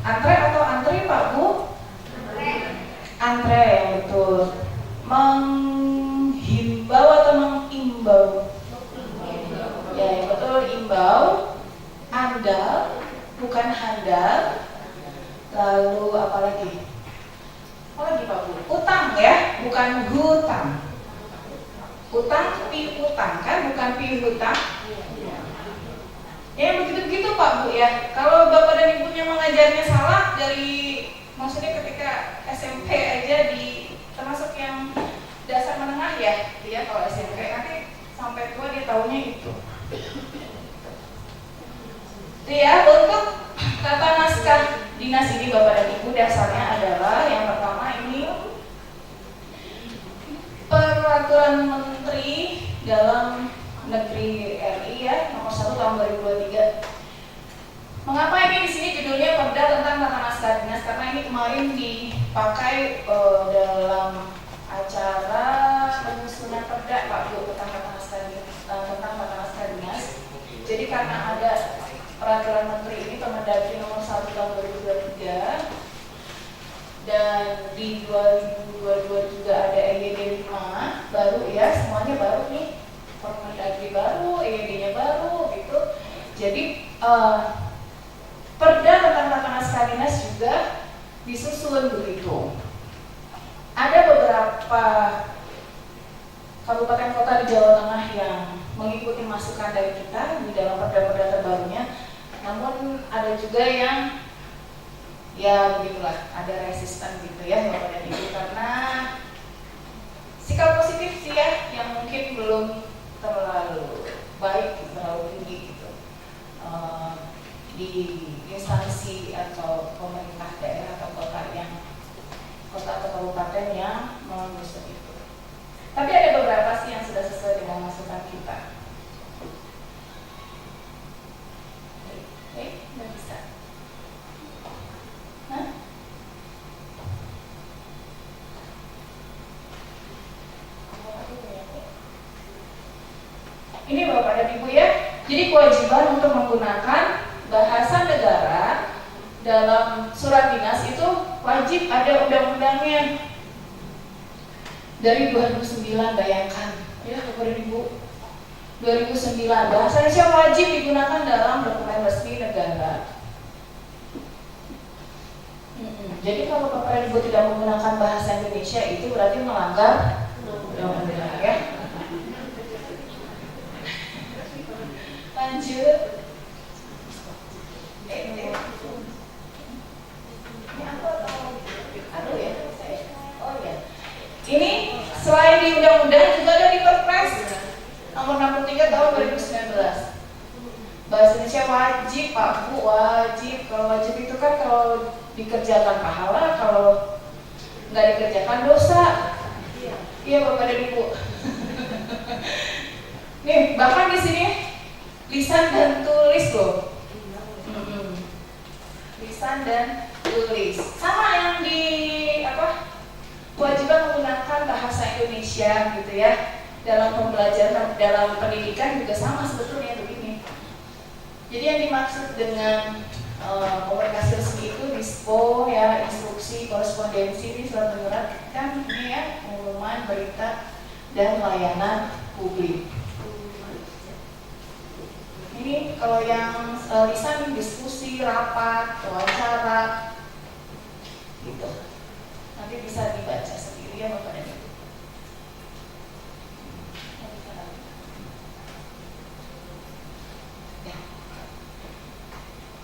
Antre atau antri Pak Bu? Antre yang betul. Menghimbau atau mengimbau? Ya yang betul, imbau. Andal, bukan handal. Lalu apa lagi? Apa lagi Pak Bu? Utang ya, bukan hutang. Utang, piutang kan, bukan piutang. Ya begitu-begitu Pak Bu ya. Kalau Bapak dan Ibunya mengajarnya salah dari maksudnya ketika SMP aja di termasuk yang dasar menengah ya, dia kalau SMP nanti sampai tua dia taunya itu. Itu ya, untuk tata naskah dinas ini Bapak dan Ibu dasarnya adalah yang pertama ini peraturan menteri dalam negeri RI ya nomor 1 tahun 2023. Mengapa ini di sini judulnya Perda tentang tata naskah dinas? Karena ini kemarin dipakai dalam acara penyusunan Perda Pak Bu tentang tata naskah dinas. Jadi karena ada peraturan menteri ini Permendagri nomor 1 tahun 2023 dan di 2022 juga ada EYD 5 baru ya, semuanya baru nih. Permendagri baru, EYD-nya baru gitu. Jadi Perda tentang tata naskah dinas juga disusun begitu. Ada beberapa kabupaten kota di Jawa Tengah yang mengikuti masukan dari kita di dalam perda-perda terbarunya. Namun ada juga yang ya begitulah, ada resisten gitu ya Bapak dan Ibu karena sikap positif sih ya yang mungkin belum terlalu baik, terlalu tinggi gitu di instansi atau pemerintah daerah atau kota atau kabupaten yang menyusun itu. Tapi ada beberapa sih yang sudah sesuai dengan masukan kita. Oke, nggak bisa. Hah? Ini Bapak dan Ibu ya. Jadi kewajiban untuk menggunakan bahasa negara dalam surat dinas itu wajib ada undang-undangnya. Dari 2009 bayangkan ya Bapak dan Ibu. 2009 bahasa Indonesia wajib digunakan dalam dokumen resmi negara. Jadi kalau Bapak dan Ibu tidak menggunakan bahasa Indonesia itu berarti melanggar undang-undang ya. Lanjut. Ini apa aduh ya. Oh ya. Ini selain di undang-undang juga ada di Perpres nomor 63 tahun 2019. Bahasa Indonesia wajib Pak Bu, wajib. Kalau wajib itu kan kalau dikerjakan pahala, kalau nggak dikerjakan dosa. Iya Bapak dan Ibu. Nih bahkan di sini lisan dan tulis loh. Lisan dan tulis. Sama yang di apa? Kewajiban menggunakan bahasa Indonesia gitu ya. Dalam pembelajaran, dalam pendidikan juga sama sebetulnya begini. Jadi yang dimaksud dengan komunikasi resmi itu dispo ya, instruksi, korespondensi, ini surat menyurat kan ini ya, pengumuman, berita dan layanan publik. Ini kalau yang lisan diskusi, rapat, wawancara gitu. Nanti bisa dibaca sendiri ya Bapak dan Ibu.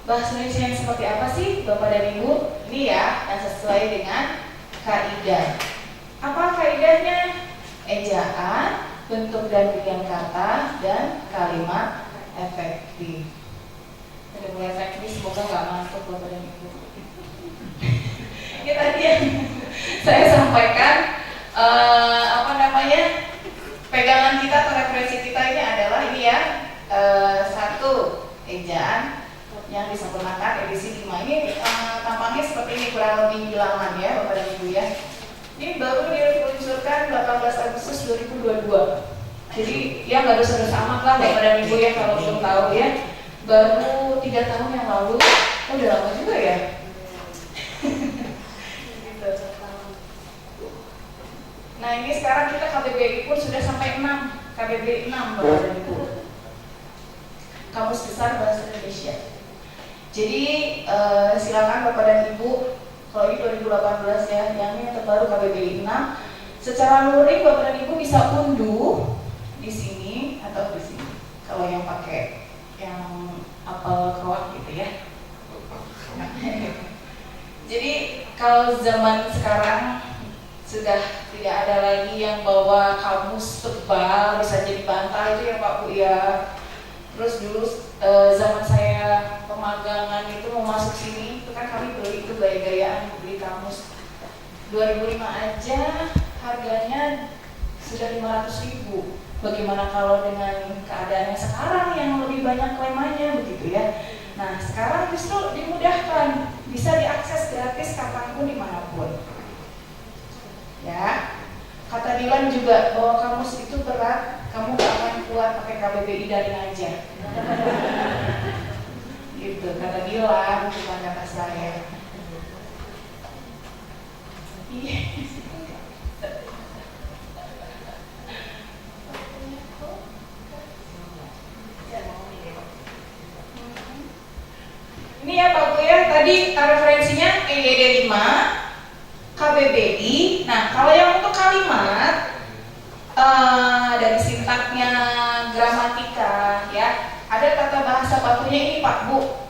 Bahasa Indonesia yang seperti apa sih Bapak dan Ibu? Ini ya yang sesuai dengan kaidah. Apa kaidahnya? Ejaan, bentuk dan pilihan kata, dan kalimat efektif. Udah mulai efektif, semoga nggak ngantuk Bapak dan Ibu. Ini tadi yang saya sampaikan pegangan kita atau referensi kita ini adalah ini ya, satu ejaan yang disempurnakan edisi 5 ini tampaknya seperti ini kurang lebih bilangan ya Bapak dan Ibu ya. Ini baru diluncurkan 18 Agustus 2022. Jadi ya nggak dosa-dosa amat lah Bapak dan Ibu ya kalau belum tahu ya. Baru 3 tahun yang lalu, udah lama juga ya. sekarang kita KBBI pun sudah sampai 6, KBBI 6 Bapak dan Ibu. Kamus Besar Bahasa Indonesia. Jadi silakan Bapak dan Ibu, kalau ini 2018 ya, yang ini terbaru KBBI 6. Secara luring Bapak dan Ibu bisa unduh di sini atau di sini. Kalau yang pakai yang apel kroak gitu ya. Jadi kalau zaman sekarang sudah tidak ada lagi yang bawa kamus tebal bisa jadi bantal itu ya Pak Bu ya. Terus dulu zaman saya pemagangan itu mau masuk sini itu kan kami beli itu gaya-gayaan beli kamus 2005 aja harganya sudah 500.000. Bagaimana kalau dengan keadaannya sekarang yang lebih banyak lemahnya begitu ya. Nah sekarang justru dimudahkan, bisa diakses gratis kapanpun dimanapun. Ya, kata Dilan juga bahwa kamus itu berat, kamu gak akan kuat pakai KBBI daring aja. Gitu, kata Dilan, bukan kata saya. Iya. Ini ya Pak Bu ya, tadi referensinya EYD 5, KBBI. Nah, kalau yang untuk kalimat dari sintaknya, gramatika ya, ada tata bahasa bakunya ini Pak Bu,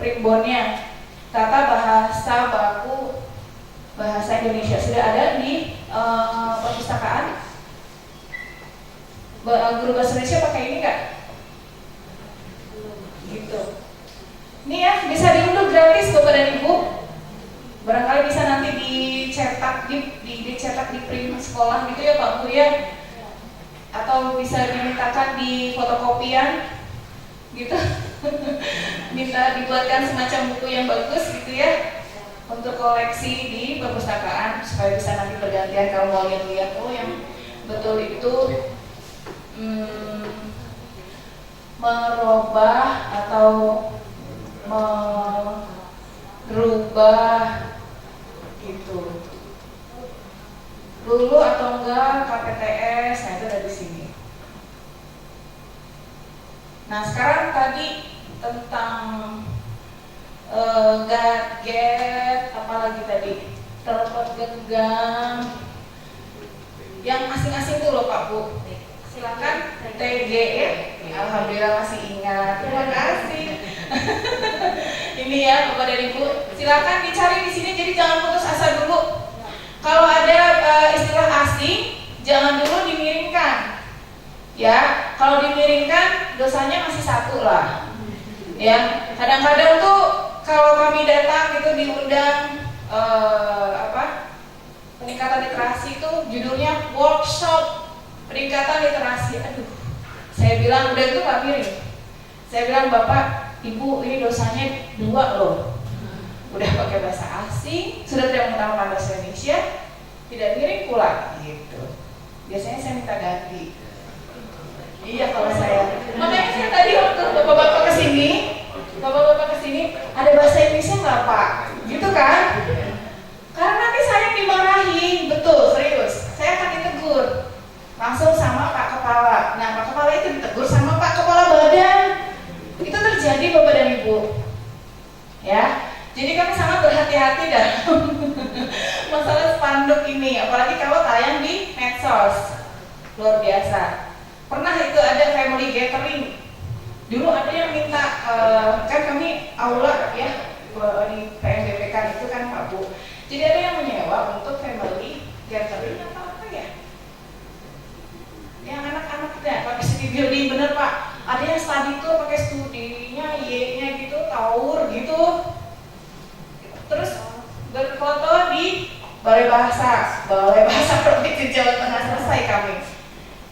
primbonnya. Tata bahasa baku bahasa Indonesia sudah ada di perpustakaan. Guru bahasa Indonesia pakai ini nggak? Gitu. Ini ya, bisa diunduh gratis Bapak dan Ibu. Barangkali bisa nanti dicetak dicetak di print sekolah gitu ya Pak Bu ya. Atau bisa dimintakan di fotokopian gitu. Minta dibuatkan semacam buku yang bagus gitu ya untuk koleksi di perpustakaan supaya bisa nanti bergantian kalau mau lihat oh yang betul itu merubah atau merubah gitu. Dulu atau enggak KPTS, nah itu ada di sini. Nah sekarang tadi tentang gadget, apalagi tadi telepon genggam, yang asing-asing tuh loh Pak Bu. Silakan TGE. Alhamdulillah masih ingat. Terima kasih. Ini ya Bapak dan Ibu, silakan dicari di sini. Jadi jangan putus asa dulu. Kalau ada istilah asing, jangan dulu dimiringkan. Ya, kalau dimiringkan dosanya masih satu lah. Ya, kadang-kadang tuh kalau kami datang itu diundang peningkatan literasi itu judulnya workshop peningkatan literasi. Aduh, saya bilang udah itu nggak miring. Saya bilang Bapak, Ibu ini dosanya 2 loh. Udah pakai bahasa asing, sudah tidak mengetahui bahasa Indonesia, tidak miring pula gitu. Biasanya saya minta ganti. Iya kalau saya. Makanya saya tadi waktu bapak-bapak kesini, ada bahasa Indonesia nggak Pak? Gitu kan? Karena nanti saya dimarahin, betul serius. Saya akan ditegur langsung sama Pak Kepala. Nah Pak Kepala itu ditegur sama Pak Kepala Badan. Itu terjadi Bapak dan Ibu. Ya. Jadi kami sangat berhati-hati dalam masalah spanduk ini, apalagi kalau tayang di medsos. Luar biasa. Pernah itu ada family gathering. Dulu ada yang minta, kan kami aula ya di PMBPK itu kan Pak Bu. Jadi ada yang menyewa untuk family gathering apa ya? Yang anak-anak itu ya, pakai study building bener Pak. Ada yang study tour pakai studinya, Y-nya gitu, taur gitu. Terus berfoto di Balai Bahasa Provinsi Jawa Tengah, selesai kami.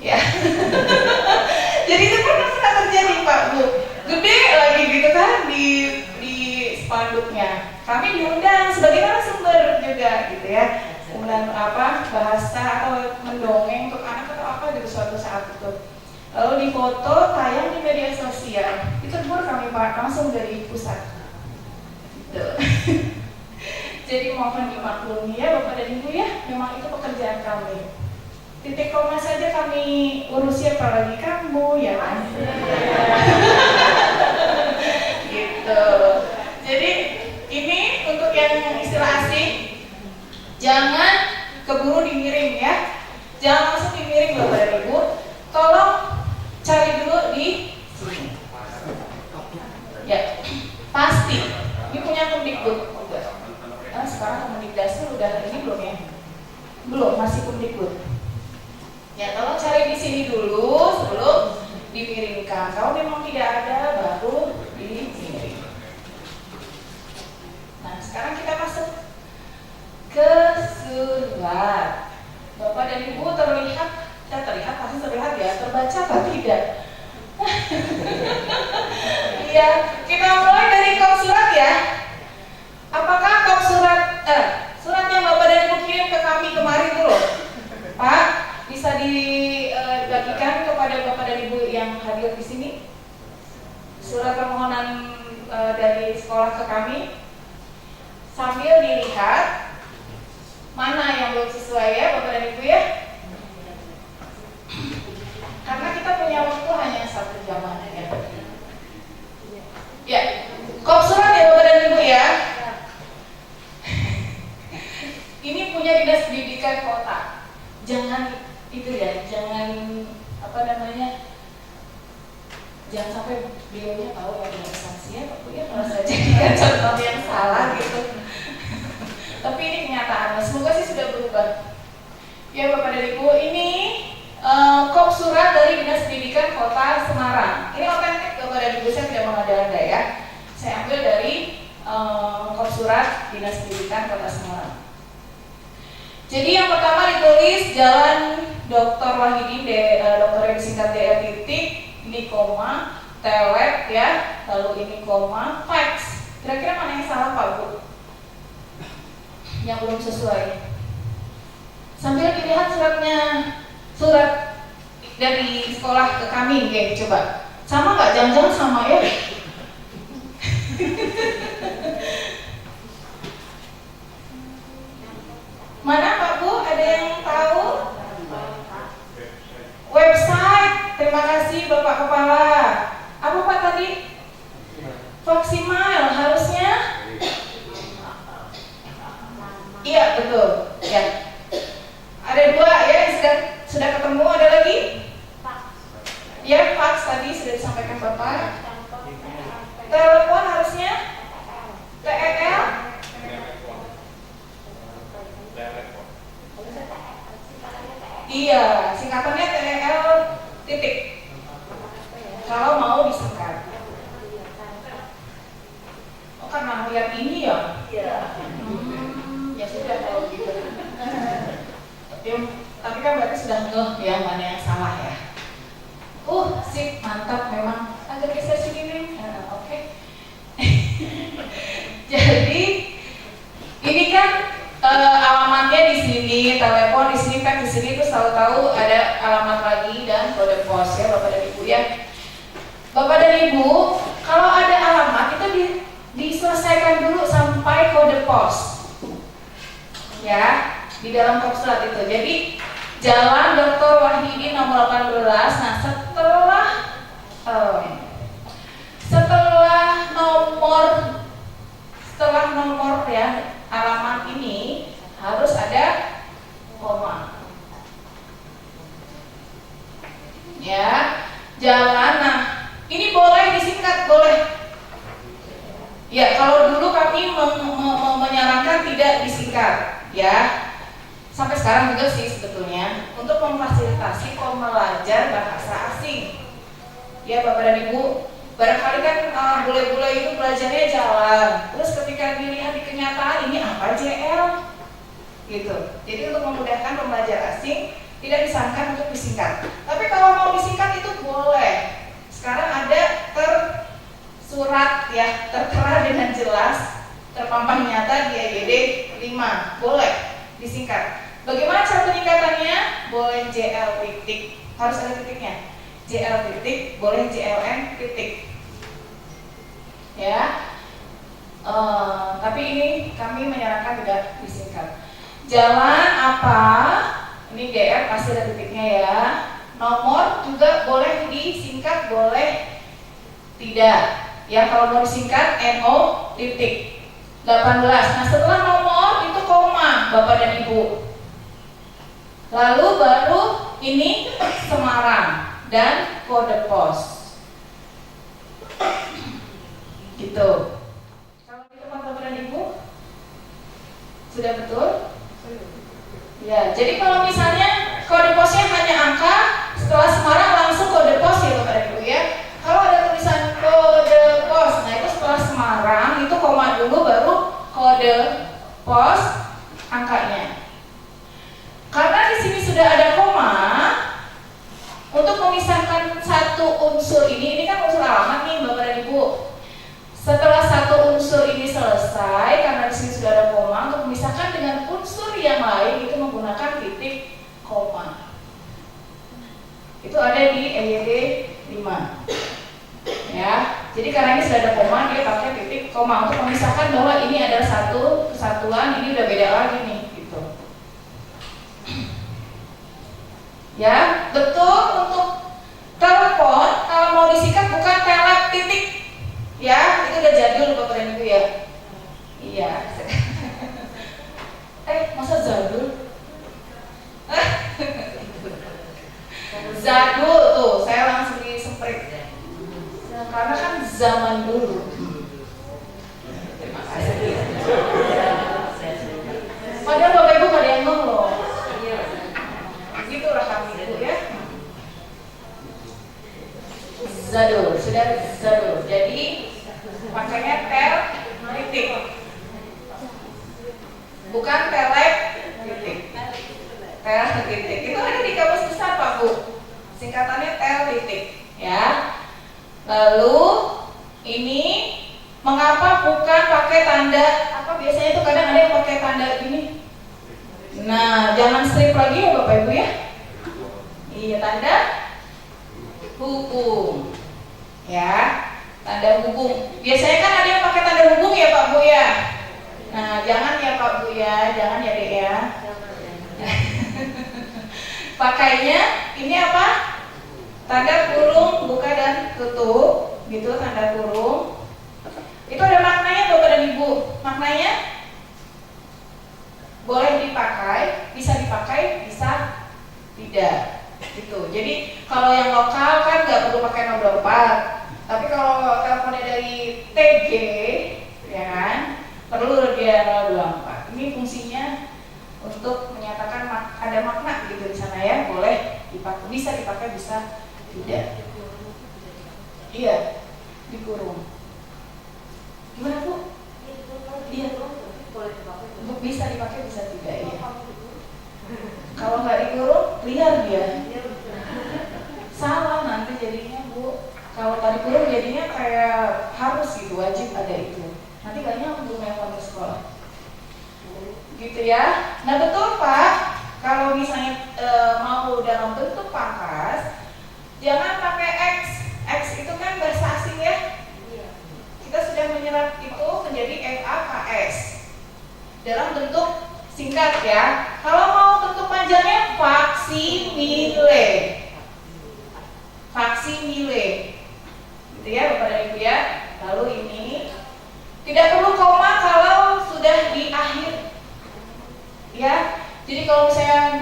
Ya. Jadi itu pernah terjadi Pak Bu. Gede lagi gitu kan di spanduknya. Kami diundang sebagai narasumber juga gitu ya. Undang bahasa atau mendongeng untuk anak atau apa gitu suatu saat itu. Lalu difoto, tayang di media sosial. Itu pun kami Pak langsung dari pusat. Gitu. Jadi mohon dimaklumi ya Bapak dan Ibu ya, memang itu pekerjaan kami. titik koma saja kami urusi, apalagi kamu ya kan. Gitu. Jadi ini untuk yang istilah asing, jangan keburu dimiring ya, jangan langsung dimiring Bapak dan Ibu. Tolong cari dulu di sini. Ya, pasti. Ini punya Kemdikbud. Nah, sekarang Kemdikdasnya udah ini belum ya? Belum, masih Kemdikbud. Ya, tolong cari di sini dulu sebelum dimiringkan. Kalau memang tidak ada, baru dimiring. Nah, sekarang kita masuk ke surat. Bapak dan Ibu terlihat pasti terlihat ya, terbaca atau tidak? Iya, kita mulai dari kop surat ya. Apakah kop surat yang Bapak dan Ibu kirim ke kami kemarin dulu, Pak, bisa dibagikan kepada Bapak dan Ibu yang hadir di sini? Surat permohonan dari sekolah ke kami, sambil dilihat mana yang belum sesuai ya Bapak dan Ibu ya. Karena kita punya waktu hanya 1 jam ya. Ya, kop surat ya Bapak dan Ibu ya. Ini punya Dinas Pendidikan Kota. Jangan itu ya, jangan jangan sampai beliaunya tahu ya ada sanksi ya Pak Bu ya kalau saya jadikan contoh yang salah gitu. Tapi ini kenyataannya, semoga sih sudah berubah. Ya Bapak dan Ibu, ini kop surat dari Dinas Pendidikan Kota Semarang. Ini otentik Bapak dan Ibu, saya tidak mengada-ada ya. Saya ambil dari kop surat Dinas Pendidikan Kota Semarang. Jadi yang pertama ditulis Jalan Dr. Wahidin, dokternya disingkat DR titik, ini koma, telet ya, lalu ini koma, fax. Kira-kira mana yang salah Pak Bu? Yang belum sesuai. Sambil dilihat surat dari sekolah ke kami, oke, coba. Sama nggak? Jangan-jangan sama ya? Mana Pak Bu? Ada yang tahu? Website. Terima kasih Bapak Kepala. Apa Pak tadi? Voxemail harusnya? Iya betul. Ya. Ada 2 ya yang sudah ketemu. Ada lagi? Ya, fax tadi sudah disampaikan Bapak. Telepon harusnya? TEL? Iya, singkatannya TEL titik. Kalau mau disingkat. Oh, karena melihat ini ya? Iya. Ya sudah kalau gitu. Tapi kan berarti sudah ngeh ya mana yang salah ya. Sip, mantap memang. Agak geser sini nih. Oke. Jadi ini kan alamatnya di sini, telepon di sini, fax di sini, terus tahu-tahu ada alamat lagi dan kode pos ya Bapak dan Ibu ya. Bapak dan Ibu, kalau ada alamat itu diselesaikan dulu sampai kode pos. Ya, di dalam kop surat itu. Jadi Jalan Dr. Wahidin nomor 18. Nah, setelah nomor ya alamat ini harus ada koma. Ya, jalan. Nah, ini boleh disingkat, boleh. Ya, kalau dulu kami menyarankan tidak disingkat, ya. Sampai sekarang juga sih sebetulnya untuk memfasilitasi pembelajar bahasa asing. Ya Bapak dan Ibu, barangkali kan bule-bule itu belajarnya jalan. Terus ketika dilihat di kenyataan ini apa JL? Gitu. Jadi untuk memudahkan pembelajar asing tidak disarankan untuk disingkat. Tapi kalau mau disingkat itu boleh. Sekarang ada tersurat ya, tertera dengan jelas, terpampang nyata di IED 5. Boleh disingkat. Bagaimana cara penyingkatannya? Boleh JL titik, harus ada titiknya. JL titik, boleh JLN titik. Ya. Tapi ini kami menyarankan tidak disingkat. Jalan apa? Ini Ini GR pasti ada titiknya ya. Nomor juga boleh disingkat, boleh tidak. Ya kalau mau disingkat NO titik 18. Nah setelah nomor itu koma Bapak dan Ibu. Lalu baru ini Semarang dan kode pos. Gitu. Kalau itu Bapak dan Ibu sudah betul? Ya, jadi kalau misalnya kode posnya hanya angka, setelah Semarang langsung kode pos ya Bapak dan Ibu ya. Kalau ada tulisan kode pos, nah itu setelah Semarang itu koma dulu baru kode pos angkanya. Karena di sini sudah ada koma, untuk memisahkan satu unsur ini kan unsur alamat nih Bapak dan Ibu. Setelah satu unsur ini selesai, karena di sini sudah ada koma, untuk memisahkan dengan unsur yang lain itu menggunakan titik koma. Itu ada di EYD 5. Ya, jadi karena ini sudah ada koma, dia pakai titik koma untuk memisahkan bahwa ini adalah satu kesatuan, ini udah beda lagi nih, gitu. Ya, betul untuk telepon kalau mau disingkat bukan telep titik. Ya, itu udah jadul Bapak dan Ibu ya. Iya. Masa jadul? Jadul tuh, saya langsung disemprit. Karena kan zaman dulu. Terima kasih. Padahal Bapak Ibu gak ada yang ngomong loh. Begitulah kami itu ya. Zadul, sudah zadul. Jadi makanya tel titik. Bukan telek titik. Tel titik. Itu ada di kamus besar Pak Bu. Singkatannya tel titik, ya. Lalu ini mengapa bukan pakai tanda apa biasanya itu kadang ada yang pakai tanda ini. Nah, jangan strip lagi ya Bapak Ibu ya. Iya, tanda hubung. Ya, tanda hubung. Biasanya kan ada yang pakai tanda hubung ya Pak Bu ya. Nah, jangan ya Pak Bu ya, jangan ya Dek ya. Pakainya ini apa? Tanda kurung buka dan tutup, gitu tanda kurung. Itu ada maknanya Bapak dan Ibu. Maknanya boleh dipakai, bisa tidak. Gitu. Jadi kalau yang lokal kan nggak perlu pakai 024. Tapi kalau teleponnya dari TG, ya kan, perlu dia 024. Ini fungsinya untuk menyatakan ada makna gitu di sana ya, boleh dipakai, bisa dipakai, bisa tidak. Iya, dikurung. Gimana Bu? Iya, bisa dipakai, bisa tidak ya. Kalau nggak dikurung, liar dia. Salah nanti jadinya Bu. Kalau tadi kurung jadinya kayak harus gitu, wajib ada itu. Nanti gak nyambung yang ke sekolah. Gitu ya. Nah betul Pak, kalau misalnya mau dalam bentuk pangkas, jangan pakai X. X itu kan bahasa asing ya. Kita sudah menyerap itu menjadi FAKS dalam bentuk singkat ya. Kalau mau bentuk panjangnya faksimile. Faksimile. Gitu ya Bapak dan Ibu ya. Lalu ini tidak perlu koma kalau sudah di akhir. Ya. Jadi kalau misalnya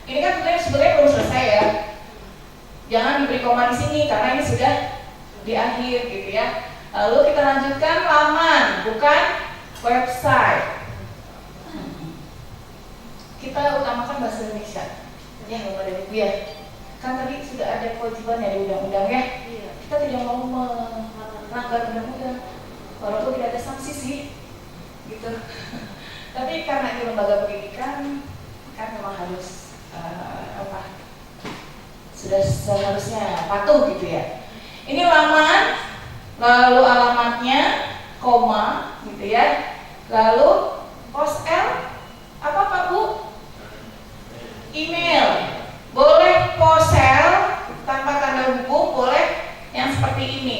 ini kan sebenarnya belum selesai ya. Jangan diberi koma di sini karena ini sudah di akhir gitu ya. Lalu kita lanjutkan laman, bukan website. Kita utamakan bahasa Indonesia. Ya Bapak dan Ibu ya. Kan tadi sudah ada kewajiban ya di undang-undang ya. Kita tidak mau melanggar undang-undang. Walaupun tidak ada sanksi sih. Gitu. Tapi karena ini lembaga pendidikan kan memang harus sudah seharusnya patuh gitu ya. Ini laman, lalu alamatnya, koma gitu ya. Lalu pos L apa Pak Bu? Email. Boleh posel tanpa tanda hubung, boleh yang seperti ini.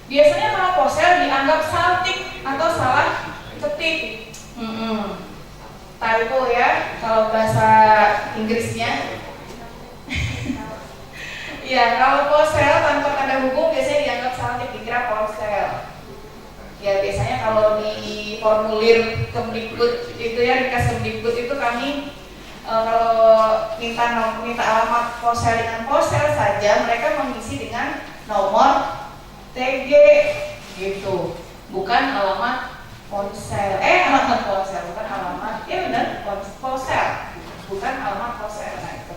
Biasanya kalau posel dianggap saltik atau salah ketik. typo ya kalau bahasa Inggrisnya. Ya, kalau posel tanpa tanda hubung biasanya dianggap salah, dikira ponsel. Ya, biasanya kalau di formulir Kemdikbud itu ya, ringkas Kemdikbud itu kami kalau minta alamat ponsel dengan ponsel saja, mereka mengisi dengan nomor TG gitu, bukan alamat ponsel. Alamat ponsel bukan alamat, ya benar, ponsel bukan alamat ponsel. Nah itu.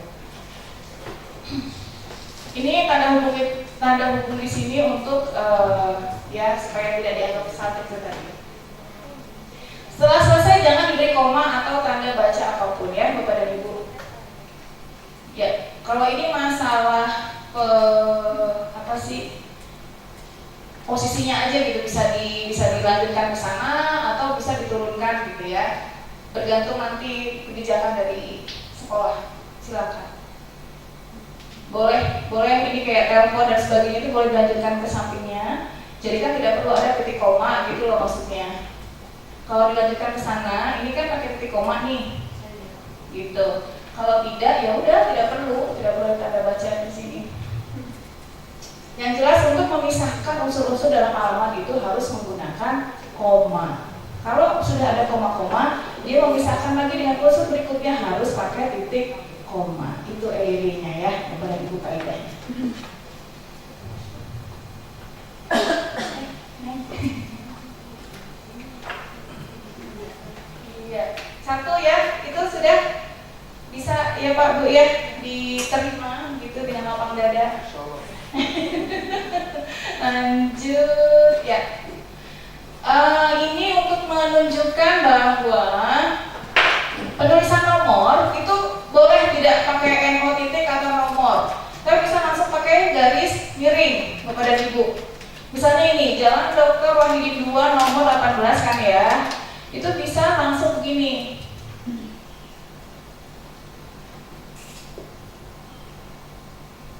Ini tanda hubung di sini untuk ya supaya tidak dianggap salah itu tadi. Setelah selesai jangan diberi koma atau tanda baca apapun ya Bapak dan Ibu. Ya, kalau ini masalah apa sih? Posisinya aja gitu, bisa dilanjutkan ke sana atau bisa diturunkan gitu ya. Bergantung nanti kebijakan dari sekolah. Silakan. Boleh ini kayak telepon dan sebagainya itu boleh dilanjutkan ke sampingnya. Jadi kan tidak perlu ada titik koma gitu loh maksudnya. Kalau dilanjutkan ke sana, ini kan pakai titik koma nih, gitu. Kalau tidak, ya udah tidak perlu tanda bacaan di sini. Yang jelas untuk memisahkan unsur-unsur dalam alamat itu harus menggunakan koma. Kalau sudah ada koma-koma, dia memisahkan lagi dengan unsur berikutnya harus pakai titik koma. Itu EYD-nya ya, Bapak Ibu kaidahnya. Iya, satu ya, itu sudah bisa ya Pak Bu ya diterima gitu dengan lapang dada. Lanjut ya. Ini untuk menunjukkan bahwa penulisan nomor itu boleh tidak pakai NO titik atau nomor, tapi bisa langsung pakai garis miring Bapak dan Ibu. Misalnya ini Jalan Dr. Wahidin 2 nomor 18 kan ya, itu bisa langsung begini.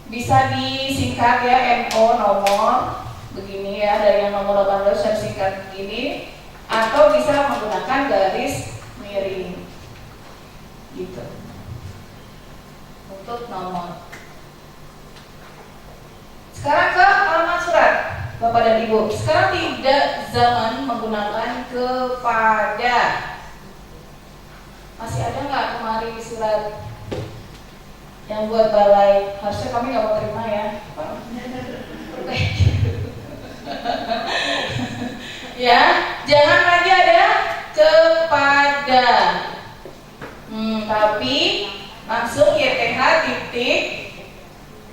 Bisa disingkat ya, NO nomor begini ya, dari yang nomor 18 saya singkat begini, atau bisa menggunakan garis miring gitu untuk nomor. Sekarang ke alamat surat Bapak dan Ibu. Sekarang tidak zaman menggunakan kepada. Masih ada nggak kemarin surat yang buat balai? Harusnya kami nggak mau terima ya. Ya, jangan lagi ada kepada. Tapi langsung YTH titik.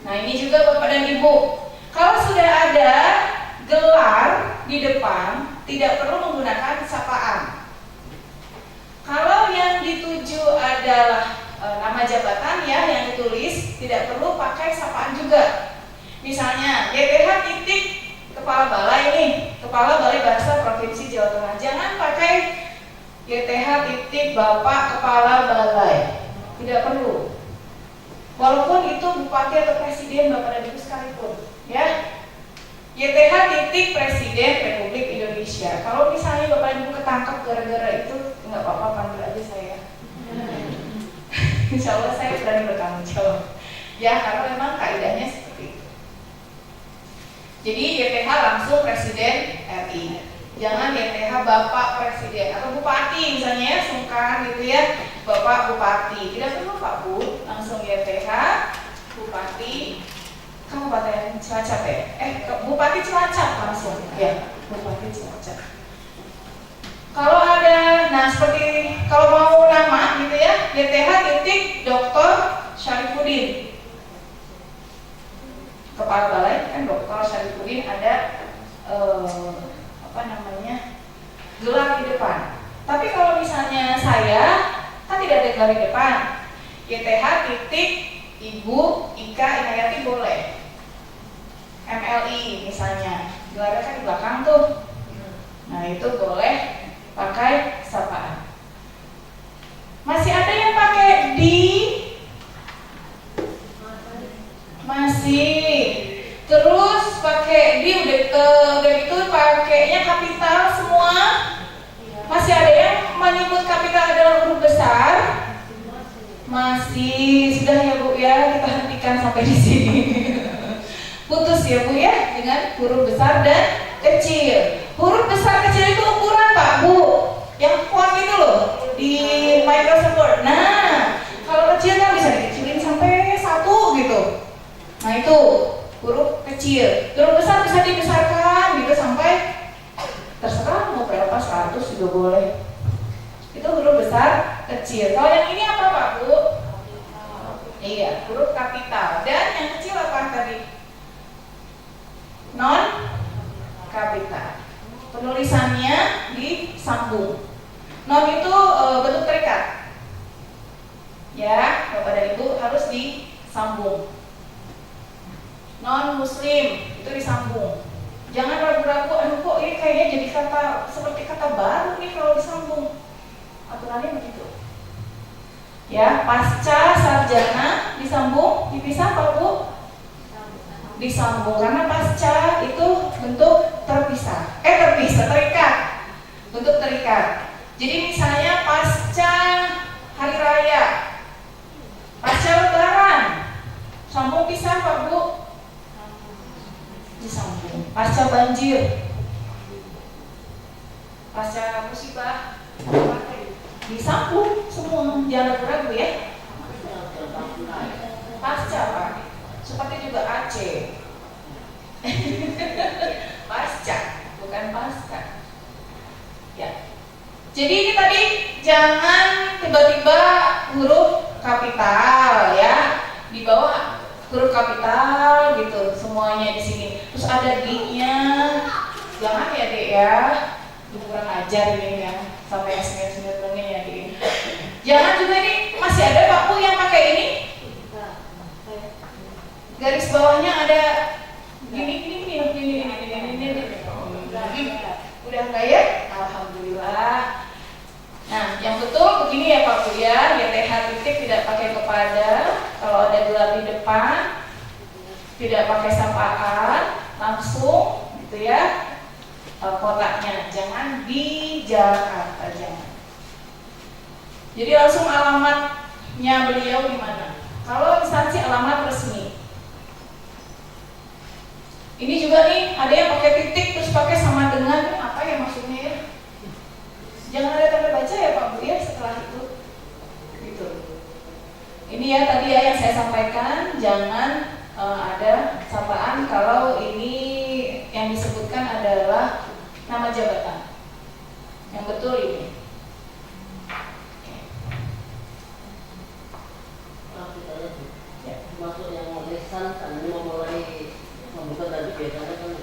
Nah ini juga Bapak dan Ibu. Kalau sudah ada gelar di depan, tidak perlu menggunakan sapaan. Kalau yang dituju adalah nama jabatan ya yang ditulis, tidak perlu pakai sapaan juga. Misalnya YTH titik Kepala Balai nih, Kepala Balai Bahasa Provinsi Jawa Tengah. Jangan pakai YTH titik Bapak Kepala Balai, tidak perlu. Walaupun itu bupati atau presiden Bapak dan Ibu sekalipun, ya. YTH titik Presiden Republik Indonesia. Kalau misalnya Bapak dan Ibu ketangkap gara-gara itu, nggak apa-apa, panggil aja saya. Insya Allah saya berani bertanggung jawab. Ya, karena memang kaidahnya seperti itu. Jadi YTH langsung Presiden RI. Jangan YTH Bapak Presiden atau Bupati misalnya ya, sungkan gitu ya, Bapak Bupati. Tidak perlu Pak Bu, langsung YTH Bupati Kabupaten Cilacap ya. Bupati Cilacap langsung ya, Bupati Cilacap. Kalau ada, nah seperti kalau mau nama gitu ya, YTH titik Dr. Syarifuddin. Kepala Balai kan Dr. Syarifuddin ada gelar di depan. Tapi kalau misalnya saya kan tidak ada gelar di depan, YTH titik Ibu Ika Inayati boleh. MLI misalnya, gelarnya kan di belakang tuh. Nah itu boleh pakai sapaan. Masih ada yang pakai di? Masih. Terus pakai di udah gitu pakainya kapital semua. Masih ada yang menyebut kapital adalah huruf besar. pakai di sini. Putus ya Bu ya, dengan huruf besar dan kecil. Huruf besar kecil itu ukuran Pak Bu, yang font itu loh di Microsoft Word. Nah, kalau kecil kan bisa dikecilin sampai 1 gitu. Nah itu huruf kecil. Huruf besar bisa dibesarkan gitu sampai terserah mau berapa, 100 juga boleh. Itu huruf besar kecil. Kalau yang ini apa Pak Bu? Iya, huruf kapital. Dan yang kecil apa tadi? Non kapital. Penulisannya disambung. Non itu bentuk terikat. Ya, Bapak dan Ibu harus disambung. Non muslim itu disambung. Jangan ragu-ragu, aduh kok ini kayaknya jadi kata seperti kata baru nih kalau disambung. Aturannya begitu. Ya, pasca sarjana disambung, dipisah Pak Bu? Disambung karena pasca itu bentuk terpisah. Terikat. Bentuk terikat. Jadi misalnya pasca hari raya, pasca lebaran, sambung pisah Pak Bu? Disambung. Pasca banjir, pasca musibah, disambung semua, jangan ragu-ragu ya. Pasca Pak, seperti juga Aceh. Pasca, bukan pasca. Ya. Jadi ini tadi jangan tiba-tiba huruf kapital ya, di bawah huruf kapital gitu semuanya di sini. Terus ada D-nya, jangan ya Dek ya, kurang ajar ini ya, sampai sengit-sengit ya Dek. Jangan juga nih, masih ada Pak Bu yang pakai ini. Garis bawahnya ada gini. Udah enggak ya? Alhamdulillah. Nah, yang betul begini ya Pak Bu ya, YTH titik tidak pakai kepada, kalau ada gelar di depan, tidak pakai sapaan, langsung gitu ya, kotaknya, jangan di Jakarta, jangan. Jadi langsung alamatnya beliau di mana? Kalau instansi alamat resmi. Ini juga nih, ada yang pakai titik terus pakai sama dengan, apa ya maksudnya ya? Jangan ada tanda baca ya Pak Bu ya setelah itu. Gitu. Ini ya tadi ya yang saya sampaikan, jangan ada sapaan kalau ini yang disebutkan adalah nama jabatan. Yang betul ini. Masuk yang lisan kan ini memulai membuka tadi biasanya kan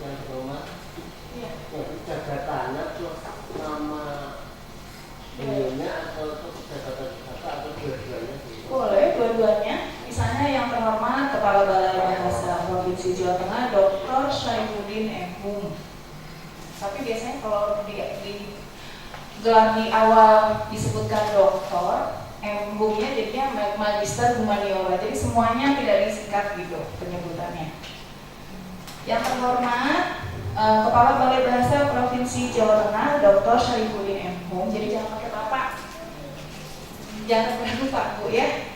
yang rumah yang jabatannya plus nama beliaunya atau jabatan apa atau dua-duanya sih? Boleh dua-duanya. Misalnya yang terhormat Kepala Balai Bahasa Provinsi Jawa Tengah Dr. Syaifuddin M. Hum. Tapi biasanya kalau di gelar di awal disebutkan doktor, M.Hum-nya jadinya Magister Humaniora. Jadi semuanya tidak disingkat gitu penyebutannya. Yang terhormat Kepala Balai Bahasa Provinsi Jawa Tengah Dr. Syaifuddin M. Hum. Jadi jangan pakai Bapak, jangan ragu Pak Bu ya.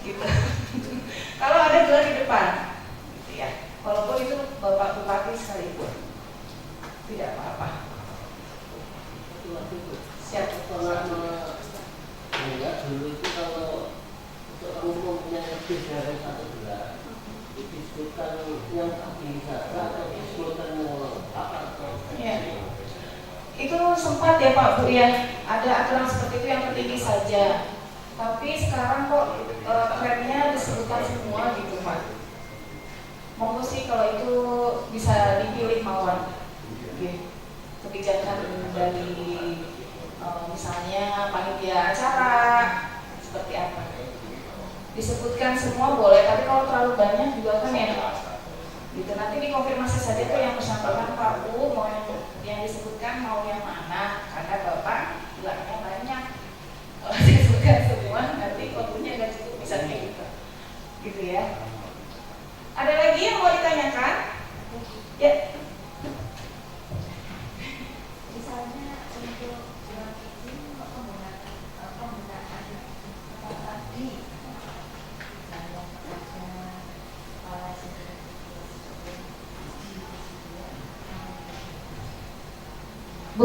Gitu. Kalau ada gelar di depan, gitu ya. Walaupun itu Bapak Bupati sekalipun, tidak apa-apa. Siap. Enggak, dulu itu kalau untuk umum yang lebih dari 1 gelar disebutkan yang tak bisa atau disebutkan apa atau itu sempat ya Pak Bu ya, ada aturan seperti itu yang tertinggi saja. Tapi sekarang kok trennya disebutkan semua gitu Pak. Monggo sih kalau itu bisa dipilih mawar. Kebijakan dari misalnya panitia acara seperti apa. Disebutkan semua boleh, tapi kalau terlalu banyak juga kan ya gitu. Nanti dikonfirmasi saja tuh yang bersangkutan Pak Bu mau yang disebutkan mau yang mana, karena Bapak gelarnya banyak. Kalau disebutkan semua nanti waktunya nggak cukup misalnya gitu ya. Ada lagi yang mau ditanyakan? Ya. Misalnya untuk izin penggunaan apa tadi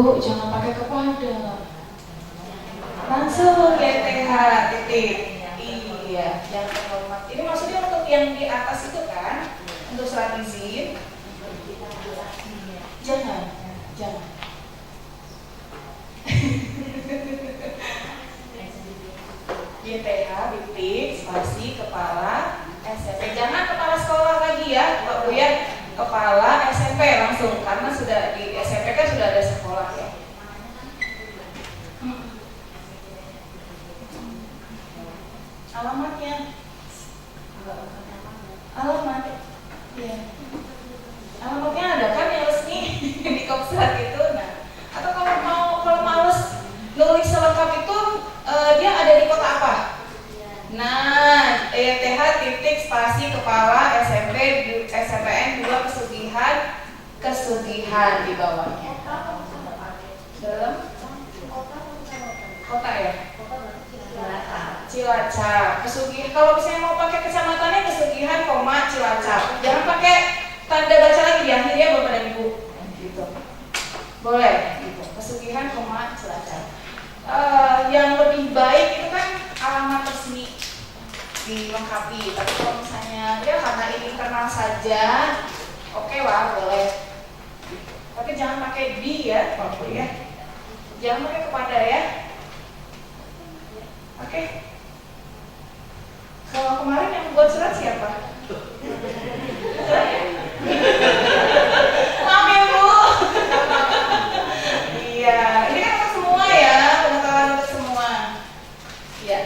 Bu, jangan pakai kepada. Langsung YTH titik. Iya, jangan pakai kalimat. Ini maksudnya untuk yang di atas itu kan, untuk surat izin. Jangan. YTH titik spasi kepala SMP. Jangan kepala sekolah lagi ya, Pak Bu ya. Kepala SMP langsung, karena sudah di SMP kan sudah ada sekolah ya. Alamatnya, alamat, ya. Alamatnya ada kan yang resmi di Kopsat itu. Nah, atau kalau males nulis selengkap itu, dia ada di kota apa? Nah, ETH titik spasi kepala SMP SMPN 2 kesugihan di bawahnya. Dalam kota ya? Cilacap. Kesugihan. Kalau misalnya mau pakai kecamatannya kesugihan, Cilacap. Jangan pakai tanda baca lagi di akhirnya Bapak dan Ibu. Gitu. Boleh. Gitu. Kesugihan, Cilacap. Yang lebih baik itu kan alamat resmi dilengkapi. Tapi kalau misalnya ya karena ini internal saja, oke lah boleh. Tapi jangan pakai di ya, Pak Bu ya. Jangan pakai kepada ya. Oke. Kalau kemarin yang buat surat siapa? Maaf ya Bu. Iya, ini kan untuk semua ya, pengetahuan untuk semua. Iya.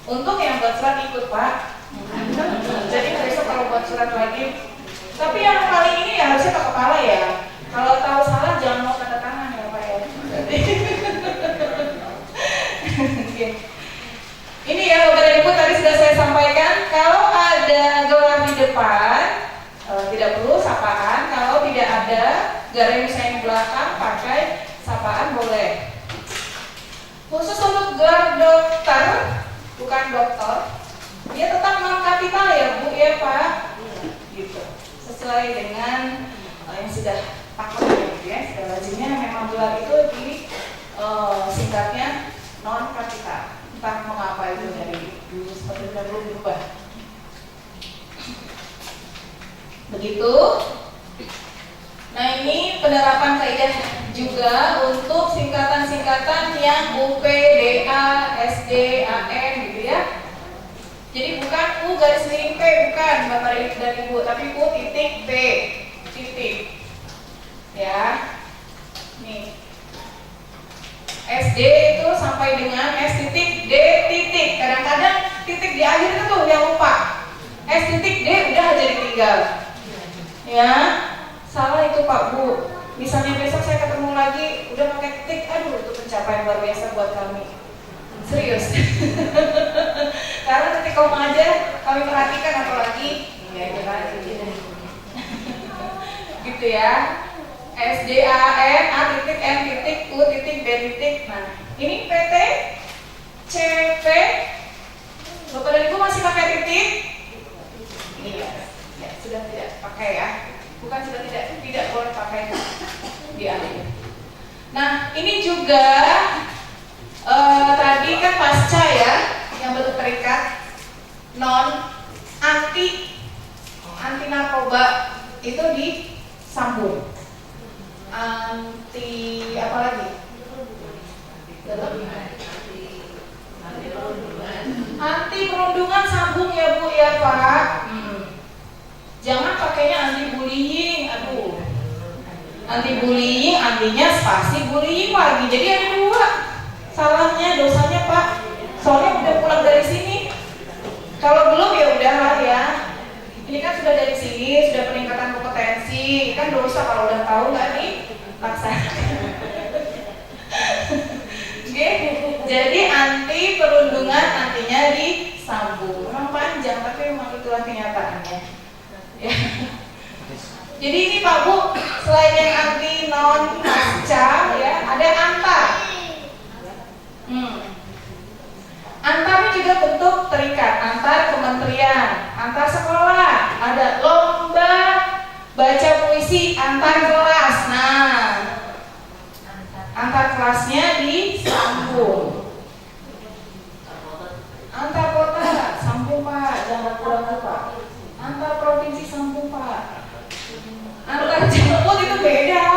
Untuk yang buat surat ikut Pak. Jadi besok kalau buat surat lagi. Tapi yang kali ini ya harusnya Pak Kepala ya. Kalau tahu salah jangan mau tanda tangan ya Pak ya. Ini ya Bapak dan Ibu tadi sudah saya sampaikan, kalau ada gelar di depan tidak perlu sapaan, kalau tidak ada garis misalnya di belakang pakai sapaan boleh. Khusus untuk gelar dokter, bukan dokter, dia tetap non kapital ya Bu ya Pak, gitu. Sesuai dengan yang sudah pakai gitu ya, sudah lazimnya memang gelar itu di singkatnya non kapital. Entah mengapa itu dari dulu seperti belum berubah. Begitu. Nah ini penerapan kaidah juga untuk singkatan-singkatan yang UP, DA, SD, AN gitu ya. Jadi bukan U garis miring P, bukan Bapak dan Ibu, tapi U titik P titik. Ya. Nih. SD itu sampai dengan S titik D titik. Kadang-kadang titik di akhir itu tuh yang lupa. S titik D udah aja ditinggal. Ya, salah itu Pak Bu. Misalnya besok saya ketemu lagi udah pakai titik, aduh itu pencapaian luar biasa buat kami. Serius. Karena titik koma aja kami perhatikan apalagi ya gitu ya. SDAN A titik M titik U titik B titik. Nah, ini PT CP. Bapak dan Ibu masih pakai titik? Iya, ya sudah tidak pakai ya. Bukan sudah tidak boleh pakai di akhir. Nah, ini juga tadi kan pasca ya, yang bentuk terikat non anti narkoba itu disambung. Anti apa lagi? Anti perundungan sambung ya Bu ya Pak. Jangan pakainya anti bullying. Aduh. Anti bullying, antinya spasi bullying lagi. Jadi ada dua. Salahnya, dosanya Pak. Soalnya udah pulang dari sini. Kalau belum ya udahlah ya. Ini kan sudah dari sini, sudah peningkatan kompetensi. Kan dosa kalau udah tahu nggak dilaksanakan. Oke, jadi anti perundungan antinya disambung. Memang panjang, tapi memang itulah kenyataannya. Ya. Jadi ini Pak Bu, selain yang anti non pasca, ya ada antar. Antar ini juga bentuk terikat, antar kementerian, antar sekolah, ada lomba baca puisi antar kelas. Nah, kerasnya disambung. Antar kota sambung Pak, jangan ragu-ragu Pak. Antar provinsi sambung Pak. Antar jemput itu beda.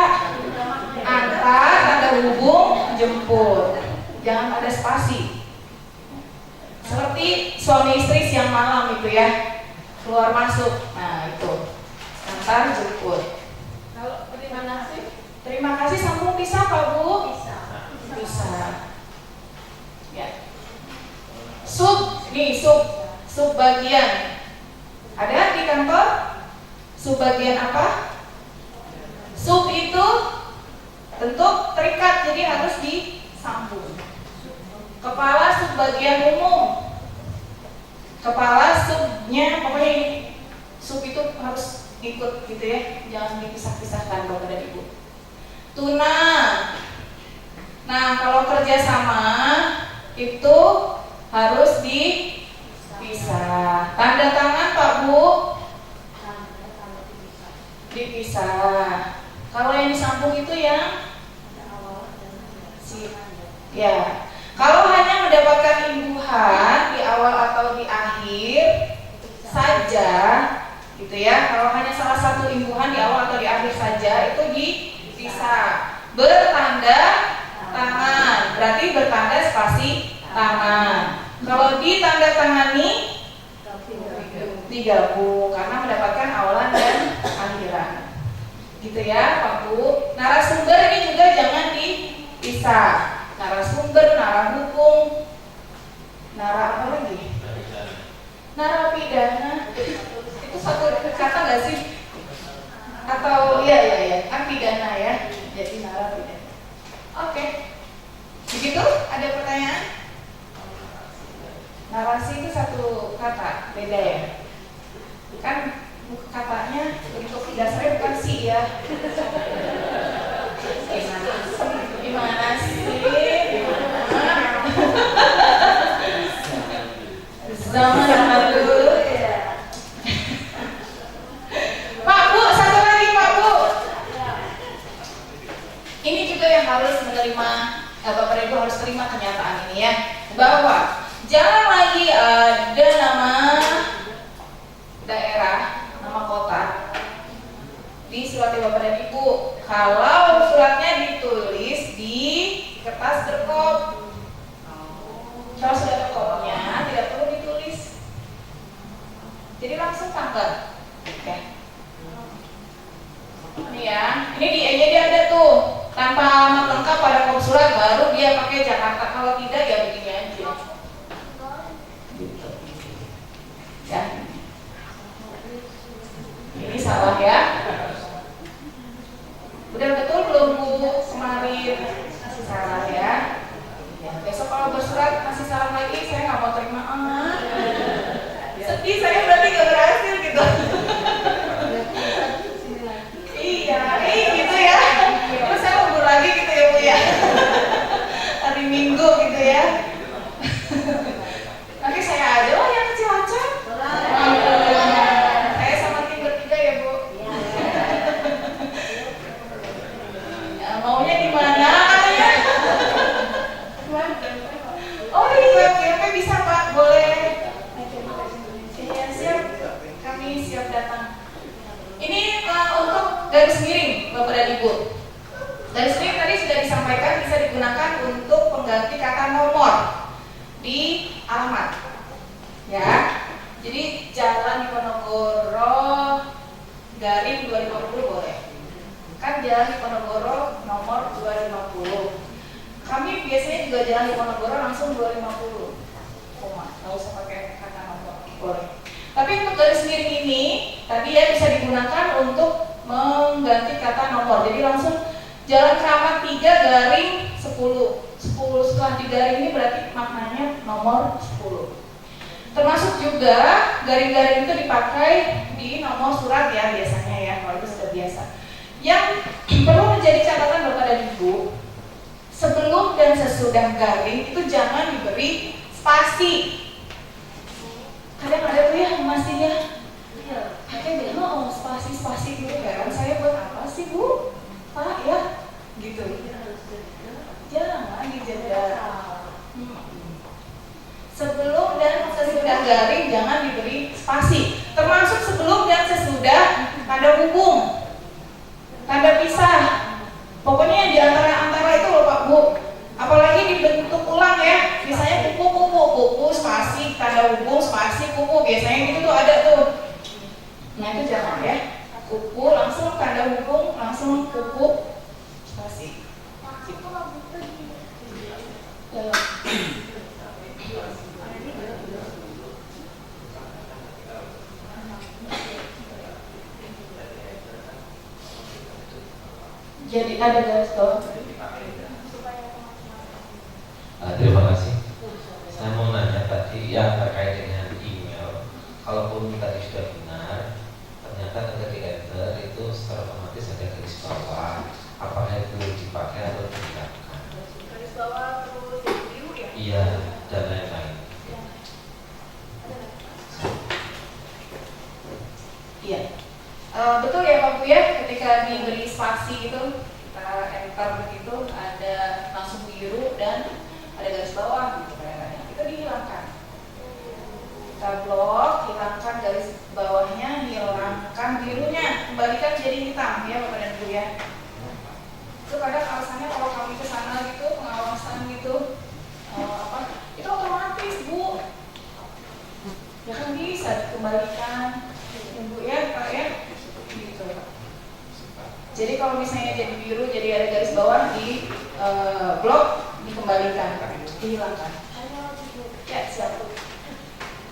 Antar tanda hubung jemput. Jangan ada spasi. Seperti suami istri siang malam itu ya, keluar masuk. Nah itu antar jemput. Kalau terima kasih sambung bisa Pak Bu? Bisa. Ya. Sub bagian. Ada di kantor? Sub bagian apa? Sub itu bentuk terikat, jadi harus disambung. Kepala sub bagian umum. Kepala subnya pokoknya ini. Sub itu harus ikut gitu ya, jangan dipisah-pisahkan Bapak dan Ibu. Tuna. Nah, kalau kerjasama itu harus dipisah. Tanda tangan Pak Bu dipisah. Kalau yang disambung itu yang ya. Kalau hanya mendapatkan imbuhan di awal atau di akhir saja, gitu ya. Kalau hanya salah satu imbuhan di awal atau di akhir saja itu dipisah. Bertanda tangan, berarti bertanda spasi tangan. Kalau ditandatangani digabung karena mendapatkan awalan dan akhiran. Gitu ya, Pak Bu. Narasumber ini juga jangan dipisah. Narasumber, narahubung, apa lagi? Narapidana. Itu satu kata nggak sih? Atau iya, kan pidana ya. Jadi narapidana. Oke. Begitu? Ada pertanyaan? Narasi itu satu kata, beda ya? Kan katanya untuk dasarnya bukan sih ya. Gimana sih? Zaman dulu ya. Pak Bu, satu lagi Pak Bu. Ini juga yang harus menerima, Bapak Ibu harus terima kenyataan ini ya, bahwa jangan lagi ada nama daerah, nama kota di surat Bapak dan Ibu. Kalau suratnya ditulis di kertas berkop, kalau sudah ada kopnya tidak perlu ditulis. Jadi langsung tanggal. Ya. Ini ya, ini di E-nya dia ada tuh tanpa alamat lengkap pada kop surat, baru dia pakai Jakarta. Kalau tidak ya begini aja. Ya. Ini salah ya. Udah betul belum Bu kemarin? Masih salah ya. Besok kalau bersurat masih salah lagi, saya nggak mau terima. Sedih saya berarti nggak berhasil gitu. Iya, gitu ya. Terus saya libur lagi gitu ya Bu ya. Hari Minggu gitu ya. Nanti saya aja lah yang kecil-kecil. Saya sama tim bertiga ya Bu. Ya, maunya di mana katanya? Oh di WP bisa Pak, boleh. Iya siap, kami siap datang. Ini untuk garis miring Bapak dan Ibu. Garis miring tadi sudah disampaikan bisa digunakan untuk pengganti kata nomor di alamat. Ya, jadi Jalan Diponegoro garing 250 boleh. Kan Jalan Diponegoro nomor 250. Kami biasanya juga Jalan Diponegoro langsung 250. Nggak usah pakai kata nomor, boleh. Tapi untuk garis miring ini tadi ya bisa digunakan untuk mengganti kata nomor. Jadi langsung Jalan Keramat 3 garing 10. 10 setelah digaring ini berarti maknanya nomor 10. Termasuk juga garing-garing itu dipakai di nomor surat ya biasanya ya, kalau itu sudah biasa. Yang perlu menjadi catatan Bapak dan Ibu, sebelum dan sesudah garing itu jangan diberi spasi. Kadang ada tuh ya masihnya, pakai oh spasi gitu kan? Saya buat apa sih Bu? Pak ya, gitu. Ya jeda. Sebelum dan sesudah garing jangan diberi spasi, termasuk sebelum dan sesudah tanda hubung, tanda pisah. Pokoknya di antara itu loh Pak Bu. Apalagi dibentuk ulang ya, misalnya kuku, spasi, tanda hubung, spasi, kuku, biasanya gitu tuh ada tuh. Nah itu jangan ya, kuku langsung tanda hubung, langsung kuku, spasi. Jadi ada garis bawah. Terima kasih. Saya mau nanya tadi yang terkait dengan email. Kalaupun tadi sudah benar, ternyata ketika di enter itu secara otomatis ada garis bawah. Apakah itu dipakai atau tidak? Garis bawah terus jadi biru ya? Iya, dan lain-lain. Iya. Betul ya Pak Bu ya, ketika diberi spasi gitu, kita enter begitu, ada langsung biru dan ada garis bawah gitu kadang-kadang. Itu dihilangkan. Kita blok, hilangkan garis bawahnya, hilangkan birunya, kembalikan jadi hitam ya Bapak dan Ibu ya. Itu kadang alasannya kalau kami ke sana gitu, pengawasan gitu, itu otomatis Bu. Ya kan bisa dikembalikan, ya Bu ya Pak ya. Gitu. Jadi kalau misalnya jadi biru, jadi ada garis bawah di blok, dikembalikan, dihilangkan. Ya siap.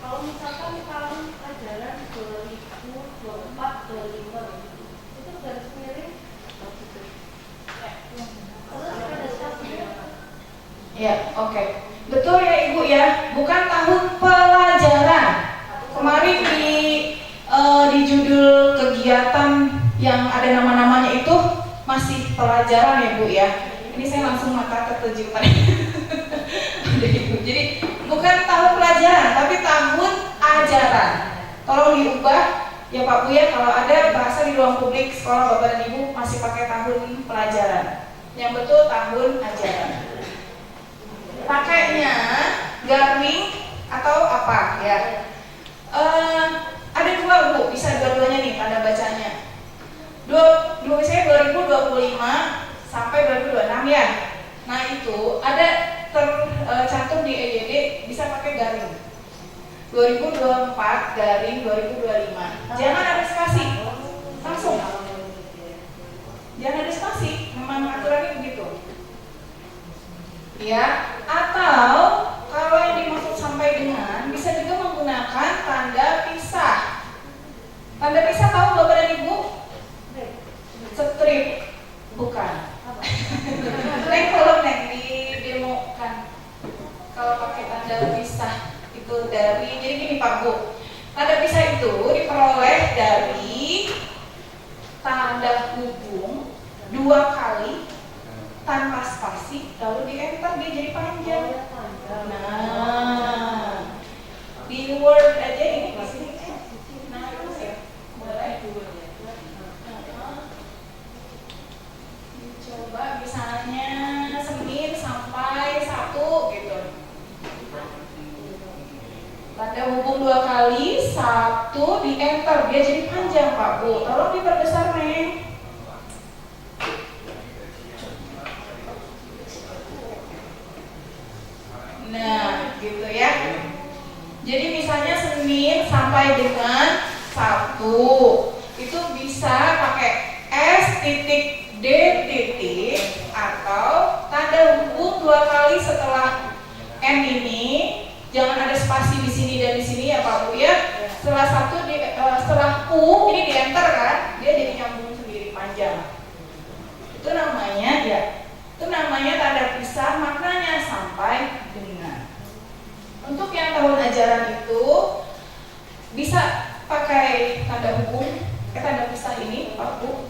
Kalau misalkan tahun ajaran 2024-2025 itu garis miring terus ada spasinya. Ya, oke. Betul ya Ibu ya, bukan tahun pelajaran. Kemarin di judul kegiatan yang ada nama-namanya itu masih pelajaran ya Bu ya. Ini saya langsung mata ketujukan. Jadi bukan tahun pelajaran, tapi tahun ajaran. Tolong diubah ya Pak Bu ya, kalau ada bahasa di ruang publik sekolah Bapak dan Ibu masih pakai tahun pelajaran. Yang betul tahun ajaran. Pakainya garning atau apa ya? Ada dua Bu, bisa dua-duanya nih tanda bacanya. Saya 2025 sampai 2026 ya. Nah itu ada tercantum di EYD bisa pakai garing. 2024 garing 2025. Jangan ada spasi, langsung. Jangan ada spasi, memang aturannya begitu. Ya, atau kalau yang dimaksud sampai dengan bisa juga menggunakan tanda pisah. Tanda pisah tahu Bapak dan Ibu? Strip, bukan. Neng kalau neng di demo kan, kalau pakai tanda pisah itu dari, jadi gini Pak Bu, tanda pisah itu diperoleh dari tanda hubung 2 kali tanpa spasi, lalu di enter dia jadi panjang. Nah, di Word aja ini di sini. Nah, terus ya, boleh. Coba misalnya Senin sampai Sabtu gitu. Tanda hubung 2 kali, Sabtu di enter dia jadi panjang Pak Bu. Tolong diperbesar Neng. Nah, gitu ya. Jadi misalnya Senin sampai dengan Sabtu itu bisa pakai S titik D titik atau tanda hubung 2 kali setelah N ini. Jangan ada spasi di sini dan di sini ya Pak Bu ya. Setelah setelah U ini di enter kan, dia jadi nyambung sendiri panjang. Itu namanya tanda pisah, maknanya sampai dengan. Untuk yang tahun ajaran itu bisa pakai tanda hubung, tanda pisah ini Pak Bu.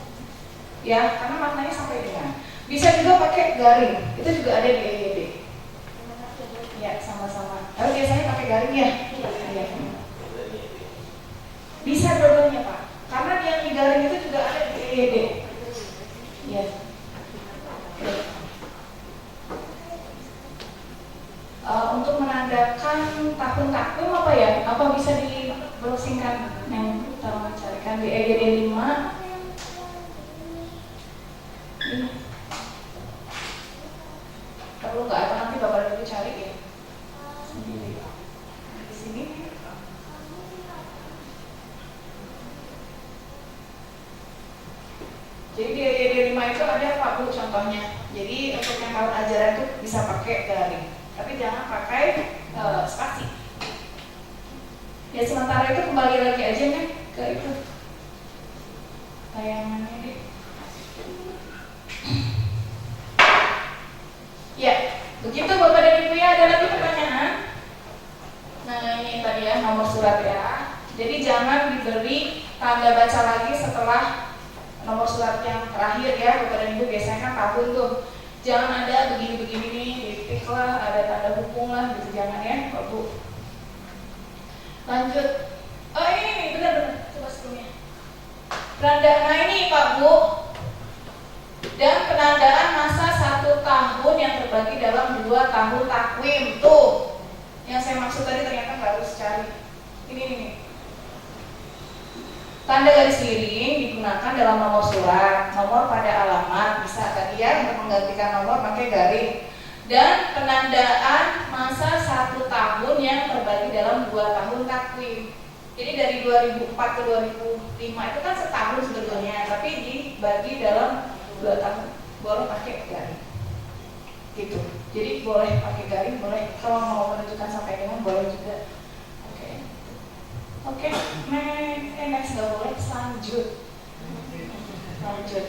Ya, karena maknanya sampai dengan. Bisa juga pakai garing, itu juga ada di EYD. Ya, sama-sama. Biasanya pakai garing ya? Iya. Bisa dua-duanya Pak, karena yang di garing itu juga ada di EYD. Ya. untuk menandakan tahun takvim apa ya? Apa bisa di browsingkan yang kita carikan di EGD 5? Ini perlu nggak? Atau nanti Bapak Ibu cari ya sendiri di sini. Jadi di EGD 5 itu ada Pak Bu contohnya. Jadi untuk yang tahun ajaran itu bisa pakai garing, tapi jangan pakai spasi. Ya sementara itu kembali lagi aja nih ke itu tayangannya deh. Ya, begitu Bapak dan Ibu ya. Ada lagi pertanyaan? Nah ini tadi ya nomor surat ya. Jadi jangan diberi tanda baca lagi setelah nomor surat yang terakhir ya. Bapak dan Ibu biasanya kan tahun tuh. Jangan ada begini-begini nih, titik lah, ada tanda hubung lah gitu, jangan ya Pak Bu. Lanjut. Oh ini benar-benar, coba sebelumnya. Penandaan, nah ini Pak Bu. Dan penandaan masa 1 tahun yang terbagi dalam 2 tahun takwim tuh. Yang saya maksud tadi ternyata nggak harus cari. Ini. Tanda garis miring digunakan dalam nomor surat, nomor pada alamat, bisa tadi ya untuk menggantikan nomor pakai garing. Dan penandaan masa 1 tahun yang terbagi dalam 2 tahun takwim. Jadi dari 2004 ke 2005 itu kan setahun sebetulnya, tapi dibagi dalam 2 tahun. Boleh pakai garing. Gitu. Jadi boleh pakai garing, boleh kalau mau menunjukkan sampai dengan boleh juga. Oke, next nggak boleh, lanjut. Ya,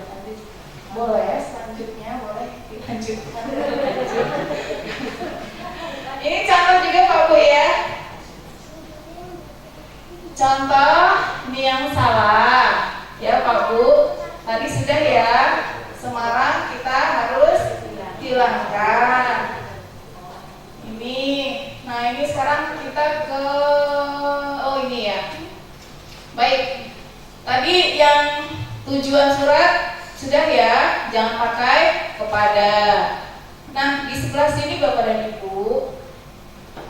nanti boleh, selanjutnya boleh dilanjutkan. Ini contoh juga Pak Bu ya. Contoh ini yang salah ya Pak Bu. Tadi sudah ya, Semarang kita harus hilangkan. Ini, nah ini sekarang kita ke, oh ini ya. Baik, tadi yang tujuan surat sudah ya, jangan pakai kepada. Nah di sebelah sini Bapak dan Ibu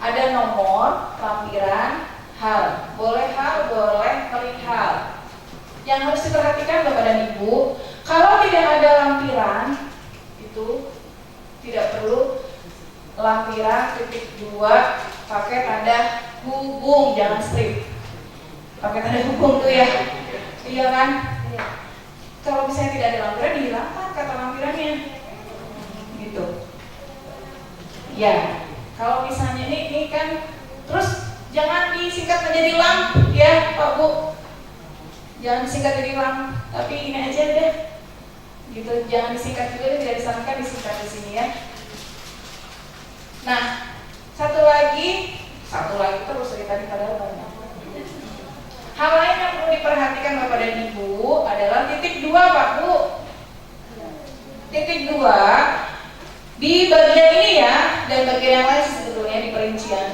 ada nomor, lampiran, hal. Boleh hal, boleh perihal. Yang harus diperhatikan Bapak dan Ibu, kalau tidak ada lampiran itu tidak perlu lampiran titik 2 pakai tanda hubung, jangan strip. Pakai tanda hubung tuh ya. Iya kan? Kalau misalnya tidak ada lampiran, dihilangkan kata lampirannya. Gitu. Ya. Kalau misalnya ini kan, terus jangan disingkat menjadi lam ya Pak Bu. Jangan disingkat jadi lam, tapi ini aja deh. Gitu. Jangan disingkat juga, tidak disarankan disingkat di sini ya. Nah, satu lagi terus dari tadi padahal banyak. Hal lain yang perlu diperhatikan Bapak dan Ibu adalah titik 2 Pak Bu. Titik 2 di bagian ini ya, dan bagian yang lain sebetulnya di perincian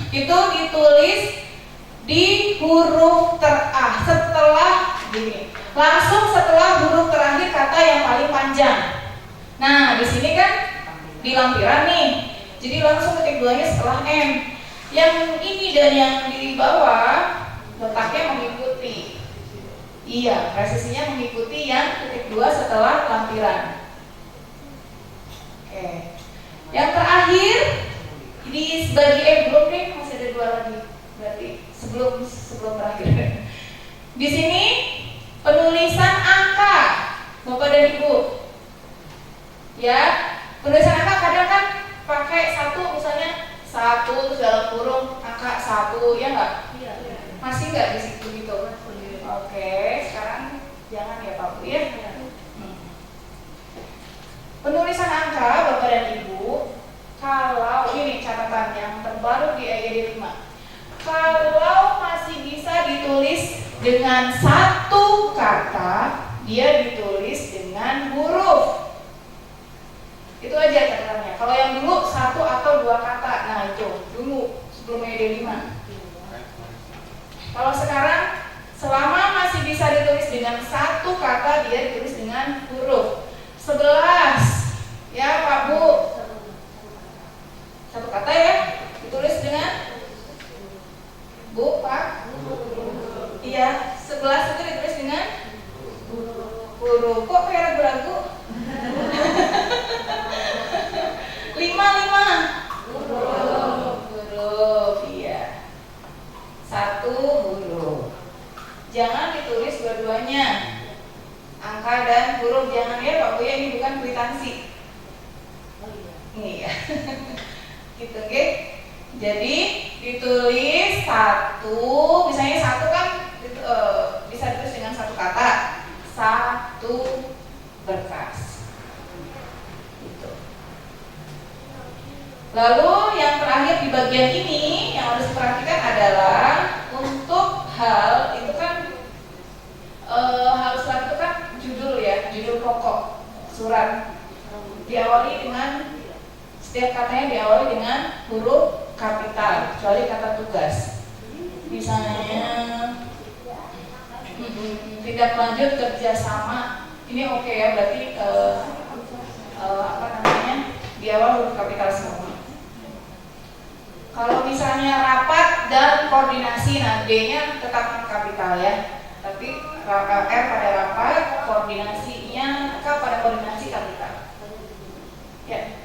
itu ditulis di huruf terakhir setelah gini, langsung setelah huruf terakhir kata yang paling panjang. Nah, di sini kan di lampiran nih. Jadi langsung titik 2-nya setelah M. Yang ini dan yang di bawah letaknya mengikuti. Iya, presisinya mengikuti yang titik 2 setelah lampiran. Oke. Yang terakhir di bagi belum nih, masih ada 2 lagi. Berarti sebelum terakhir. Di sini penulisan angka, Bapak dan Ibu. Ya, penulisan angka kadang kan pakai 1 misalnya 1 terus dalam kurung angka 1 ya nggak? Iya. Masih nggak di situ gitu? Oke, sekarang jangan ya Pak Bu ya. Penulisan angka Bapak dan Ibu, kalau ini catatan yang terbaru di EGD 5, kalau masih bisa ditulis dengan 1 kata, dia ditulis dengan huruf. Itu aja catatannya. Kalau yang dulu 1 atau 2 kata, nah itu dulu sebelum EGD 5. Kalau sekarang selama masih bisa ditulis dengan 1 kata, dia ditulis dengan huruf. 11 ya Pak Bu. Jadi ditulis satu, misalnya satu kan bisa ditulis dengan satu kata, satu berkas. Gitu. Lalu yang terakhir di bagian ini yang harus diperhatikan adalah untuk hal itu kan harus itu kan judul ya, judul pokok surat diawali dengan setiap katanya diawali dengan huruf kapital kecuali kata tugas. Misalnya tidak lanjut kerjasama ini oke ya, berarti apa namanya diawali huruf kapital semua. Kalau misalnya rapat dan koordinasi, nah D-nya tetap kapital ya. Tapi R pada rapat, koordinasinya K pada koordinasi kapital. Ya.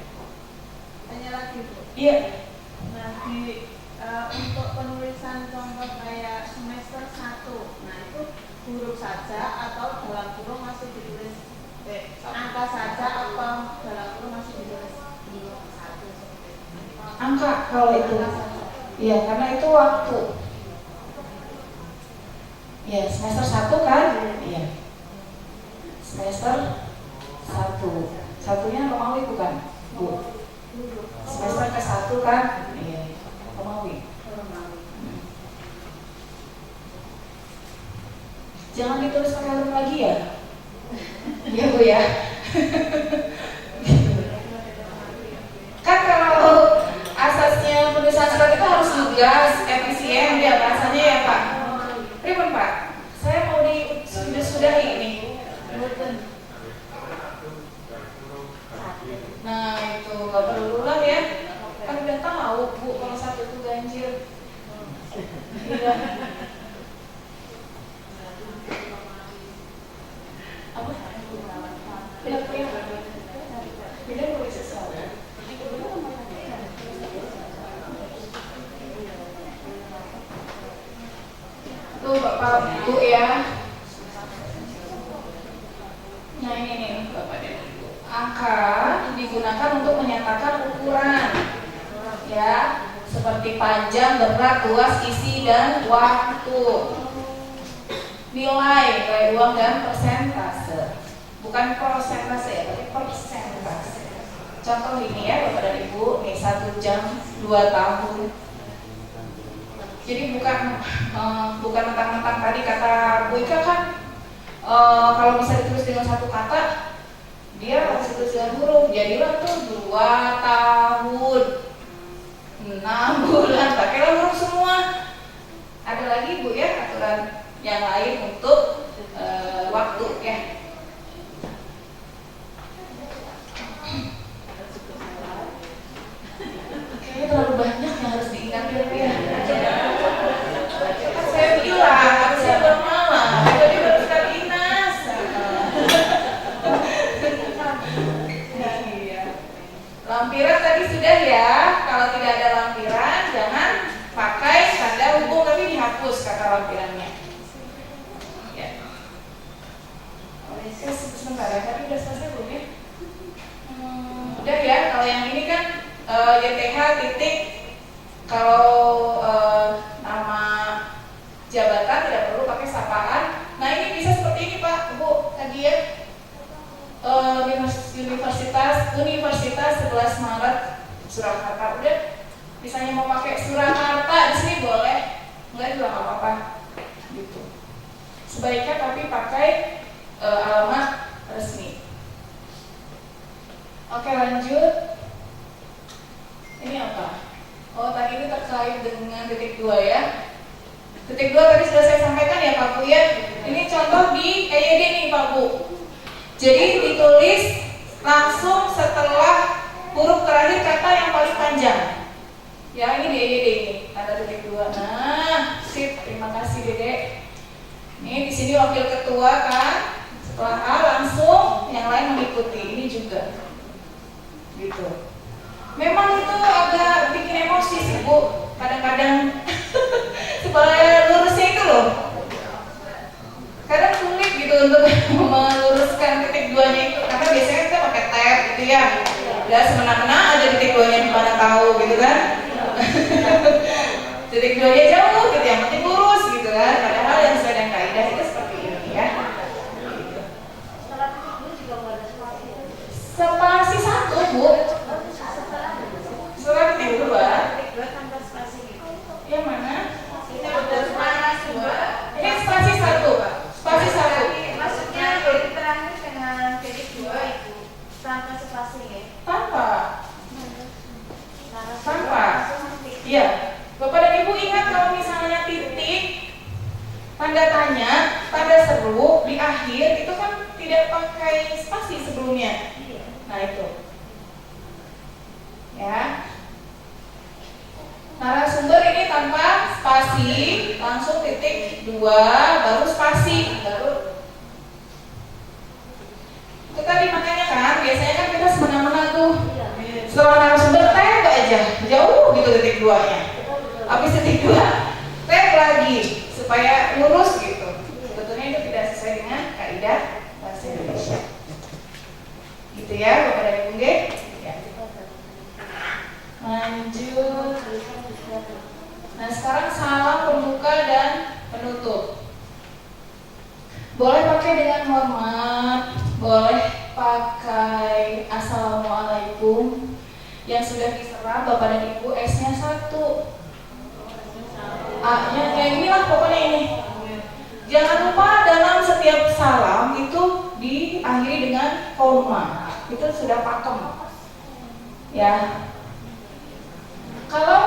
Tanya lagi Bu. Iya. Nah untuk penulisan contoh kayak semester 1, nah itu huruf saja atau dalam kurung masih ditulis angka saja atau dalam kurung masih ditulis Angka kalau itu. Iya, karena itu waktu. Ya, semester 1 kan? Iya. Semester 1. Satunya Romawi bukan? Bu. Semester ke-1 kan? Iya. Romawi. Jangan ditulis pakai huruf lagi ya. Iya Bu ya. Kan kalau asasnya penulisan surat itu harus lugas, efisien, ya bahasanya ya Pak. Pripun Pak? Saya mau sudahi ini. Nah itu nggak perlu ulang ya. Kan udah tahu Bu kalau satu itu ganjil. Iya. Apa? Tidak boleh sesuatu. Tuh Bapak Bu ya. Nah ini nih Bapak dan Ibu. Angka digunakan untuk menyatakan ukuran, ya, seperti panjang, berat, luas, isi dan waktu. Nilai uang dan persentase, bukan persentase ya, tapi persentase. Contoh ini ya Bapak dan Ibu, nih 1 jam 2 tahun. Jadi bukan mentang-mentang tadi kata Bu Ika kan kalau bisa ditulis dengan satu kata dia harus ditulis dengan huruf. Jadilah tuh 2 tahun 6 bulan pakailah huruf semua. Ada lagi Bu ya aturan yang lain untuk waktu ya. Kayaknya terlalu banyak yang harus diingat ya. Saya bilang, saya bermalam, jadi baru sekali Inas. Lampiran tadi sudah ya. Kalau tidak ada lampiran, jangan pakai tanda hubung, tapi dihapus kata lampirannya. Ya. Sebentar ya, tapi udah selesai belum ya? Udah ya. Kalau yang ini kan YTH titik. Kalau nama jabatan tidak perlu pakai sapaan. Nah ini bisa seperti ini Pak, Bu, tadi ya. Universitas 11 Maret Surakarta. Udah, misalnya mau pakai Surakarta di sini boleh, enggak juga nggak apa-apa. Gitu. Sebaiknya tapi pakai alamat resmi. Oke lanjut. Ini apa? Oh tadi ini terkait dengan titik 2 ya. Titik 2 tadi sudah saya sampaikan ya Pak Bu ya. Ini contoh di EYD nih Pak Bu. Jadi ditulis langsung setelah huruf terakhir kata yang paling panjang. Ya ini di EYD ini ada titik 2. Nah, sip. Terima kasih Dede. Ini di sini wakil ketua kan. Setelah A langsung yang lain mengikuti. Ini juga. Gitu. Memang itu agak bikin emosi sih Bu. Kadang-kadang supaya lurusnya itu loh. Kadang sulit gitu untuk meluruskan titik 2-nya itu karena biasanya kita pakai tab gitu ya. Ya semena-mena aja titik 2-nya di mana tahu gitu kan. Titik 2-nya jauh gitu, yang penting lurus gitu kan. Padahal yang sesuai dengan kaidah itu seperti ini ya. Gitu. Spasi 1 Bu. Setelah titik 2. Yang mana? Ini udah spasi 2. Ini spasi 1. Spasi 1. Maksudnya titik terakhir dengan titik 2 itu tanpa spasi ya? Tanpa. Iya. Bapak dan Ibu ingat kalau misalnya titik, tanda tanya, tanda seru di akhir itu kan tidak pakai spasi sebelumnya. Nah itu. Ya. Narasumber ini tanpa spasi, langsung titik 2, baru spasi, baru. Itu tadi makanya kan, biasanya kan kita semena-mena tuh. Setelah narasumber tag aja, jauh gitu titik 2-nya. Habis titik 2, tag lagi supaya lurus gitu. Sebetulnya itu tidak sesuai dengan kaidah bahasa Indonesia. Gitu ya, Bapak dan Ibu ya. Lanjut. Nah, sekarang salam pembuka dan penutup. Boleh pakai dengan hormat, boleh pakai assalamualaikum. Yang sudah diserap Bapak dan Ibu, S-nya 1, A-nya kayak inilah pokoknya ini. Jangan lupa dalam setiap salam itu diakhiri dengan koma. Itu sudah pakem. Ya. Kalau,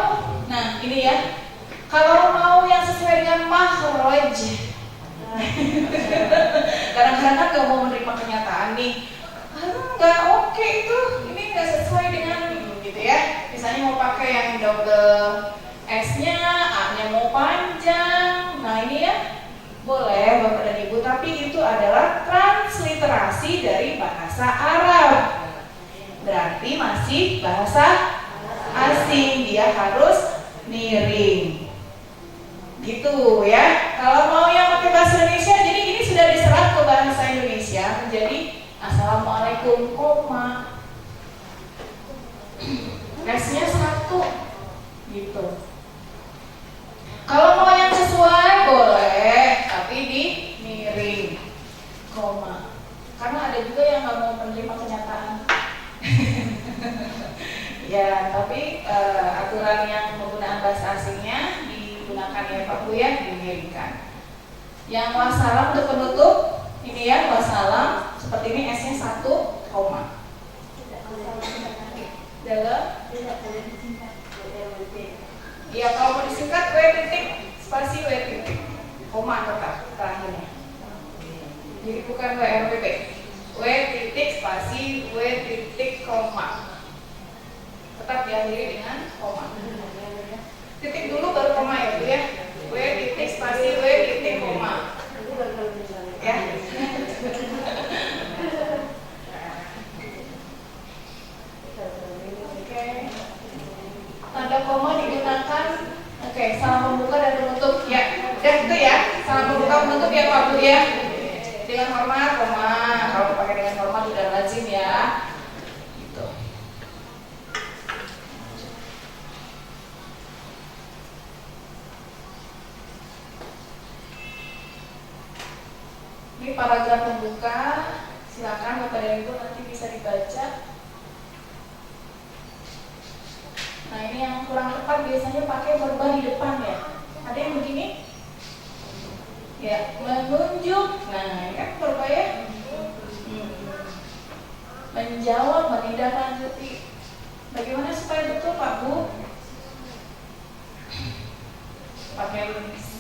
nah ini ya. Kalau mau yang sesuai dengan makhraj. Kadang-kadang kan gak mau menerima kenyataan nih. Nggak oke itu, ini nggak sesuai dengan gitu ya. Misalnya mau pakai yang double S-nya, A-nya mau panjang. Nah ini ya, boleh Bapak dan Ibu, tapi itu adalah transliterasi dari bahasa Arab. Berarti masih bahasa asing, dia harus miring. Gitu ya. Kalau mau yang pakai bahasa Indonesia, jadi ini sudah diserap ke bahasa Indonesia menjadi assalamualaikum, koma. S-nya 1 gitu. Kalau mau yang sesuai boleh, tapi di miring, koma. Karena ada juga yang nggak mau menerima kenyataan. Ya, tapi aturan yang menggunakan bahasa asingnya digunakan ya Pak Bu ya, dimiringkan. Yang wassalam untuk penutup, ini ya wassalam. Seperti ini S-nya 1, koma. Dalam? Ya kalau mau disingkat W titik, spasi W titik, koma tetap terakhirnya. Jadi bukan WRPP. W titik spasi W titik koma. Tetap diakhiri dengan koma. Titik dulu baru koma ya Bu ya. W titik spasi W titik koma. Ya. Tanda koma digunakan. Oke, salam pembuka dan penutup ya. Dan itu ya, salam pembuka penutup ya Pak Bu ya. Dengan hormat, koma. Kalau pakai dengan hormat udah lazim ya. Gitu. Ini paragraf pembuka. Silakan Bapak dan Ibu nanti bisa dibaca. Nah ini yang kurang tepat biasanya pakai verba di depan ya. Ada yang begini? Ya, menunjuk. Nah ini kan verba ya. Menjawab, menindaklanjuti. Bagaimana supaya betul Pak Bu? Pakai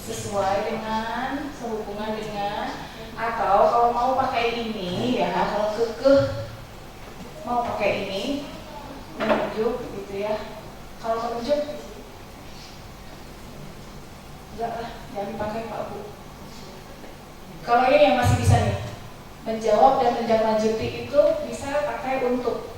sesuai dengan, sehubungan dengan, atau kalau mau pakai ini ya, kalau kekeh mau pakai ini, menunjuk gitu ya. Kalau menunjuk, enggak lah, jangan dipakai Pak Bu. Kalau ini yang masih bisa nih, menjawab dan menindaklanjuti itu bisa pakai untuk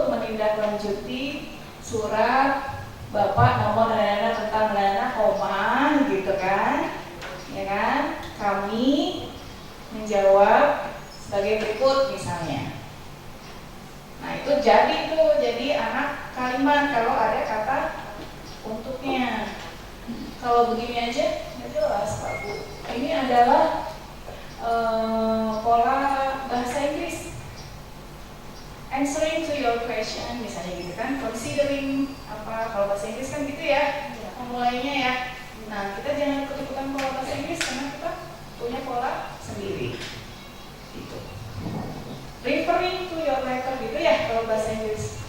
menindaklanjuti surat Bapak nomor dan tentang dana koma gitu kan, ya kan? Kami menjawab sebagai berikut misalnya. Nah itu jadi anak kalimat kalau ada kata untuknya. Kalau begini aja nggak jelas Pak Bu. Ini adalah pola bahasa Inggris. Answering to your question misalnya gitu kan, considering apa, kalau bahasa Inggris kan gitu ya memulainya ya. Nah kita jangan ikut-ikutan pola bahasa Inggris karena kita punya pola sendiri gitu. Referring to your letter gitu ya kalau bahasa Inggris.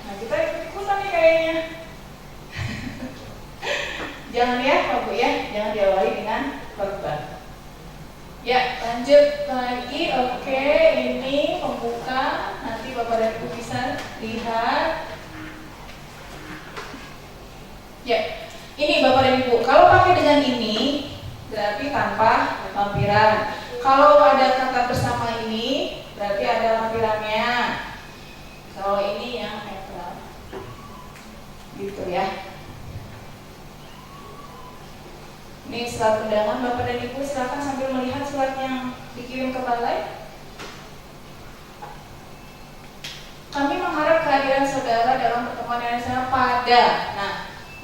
Nah kita ikut-ikutan nih kayaknya. Jangan ya Pak Bu ya, jangan diawali dengan korban. Ya lanjut lagi. Oke, ini pembuka, nanti Bapak dan Ibu bisa lihat. Ya, ini Bapak dan Ibu, kalau pakai dengan ini berarti tanpa lampiran. Kalau ada kata bersama ini berarti ada lampirannya. Kalau ini yang netral gitu ya. Ini surat undangan Bapak dan Ibu, silakan sambil melihat surat yang dikirim ke balai. Kami mengharap kehadiran saudara dalam pertemuan yang sama pada. Nah,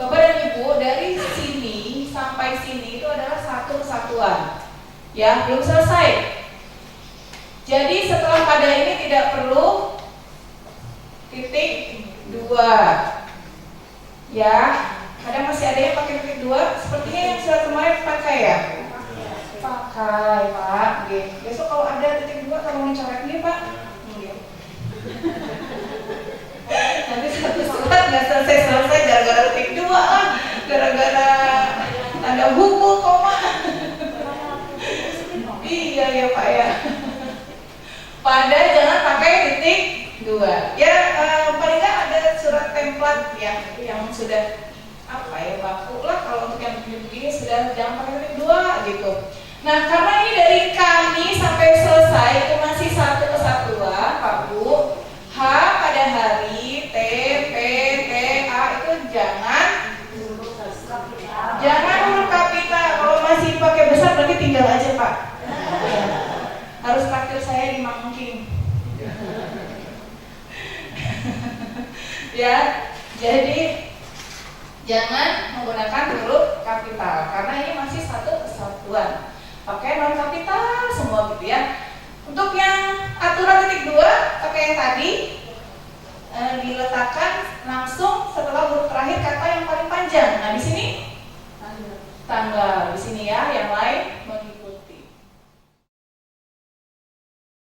Bapak dan Ibu, dari sini sampai sini itu adalah satu kesatuan. Ya, belum selesai. Jadi setelah pada ini tidak perlu titik 2. Ya. Kadang masih ada yang pakai titik 2, sepertinya yang surat kemarin pakai ya? Pakai Pak. Besok kalau ada titik 2 tolong dicoretnya Pak. Nanti satu surat nggak selesai gara-gara titik 2 lah, gara-gara tanda buku koma. Iya ya Pak ya. Pada jangan pakai titik 2. Ya paling nggak ada surat template ya yang sudah apa ya baku lah, kalau untuk yang begini sudah jangan pakai titik 2 gitu. Nah karena ini dari kami sampai selesai itu masih satu kesatuan Pak Bu. H pada hari, T, P, T, A itu jangan huruf kapital. Kalau masih pakai besar berarti tinggal aja Pak. Ya. Harus takdir saya di Mangking. Ya, jadi jangan menggunakan huruf kapital karena ini masih satu kesatuan. Pakai non kapital semua gitu ya. Untuk yang aturan titik 2 pakai yang tadi diletakkan langsung setelah huruf terakhir kata yang paling panjang. Nah di sini tanggal di sini ya, yang lain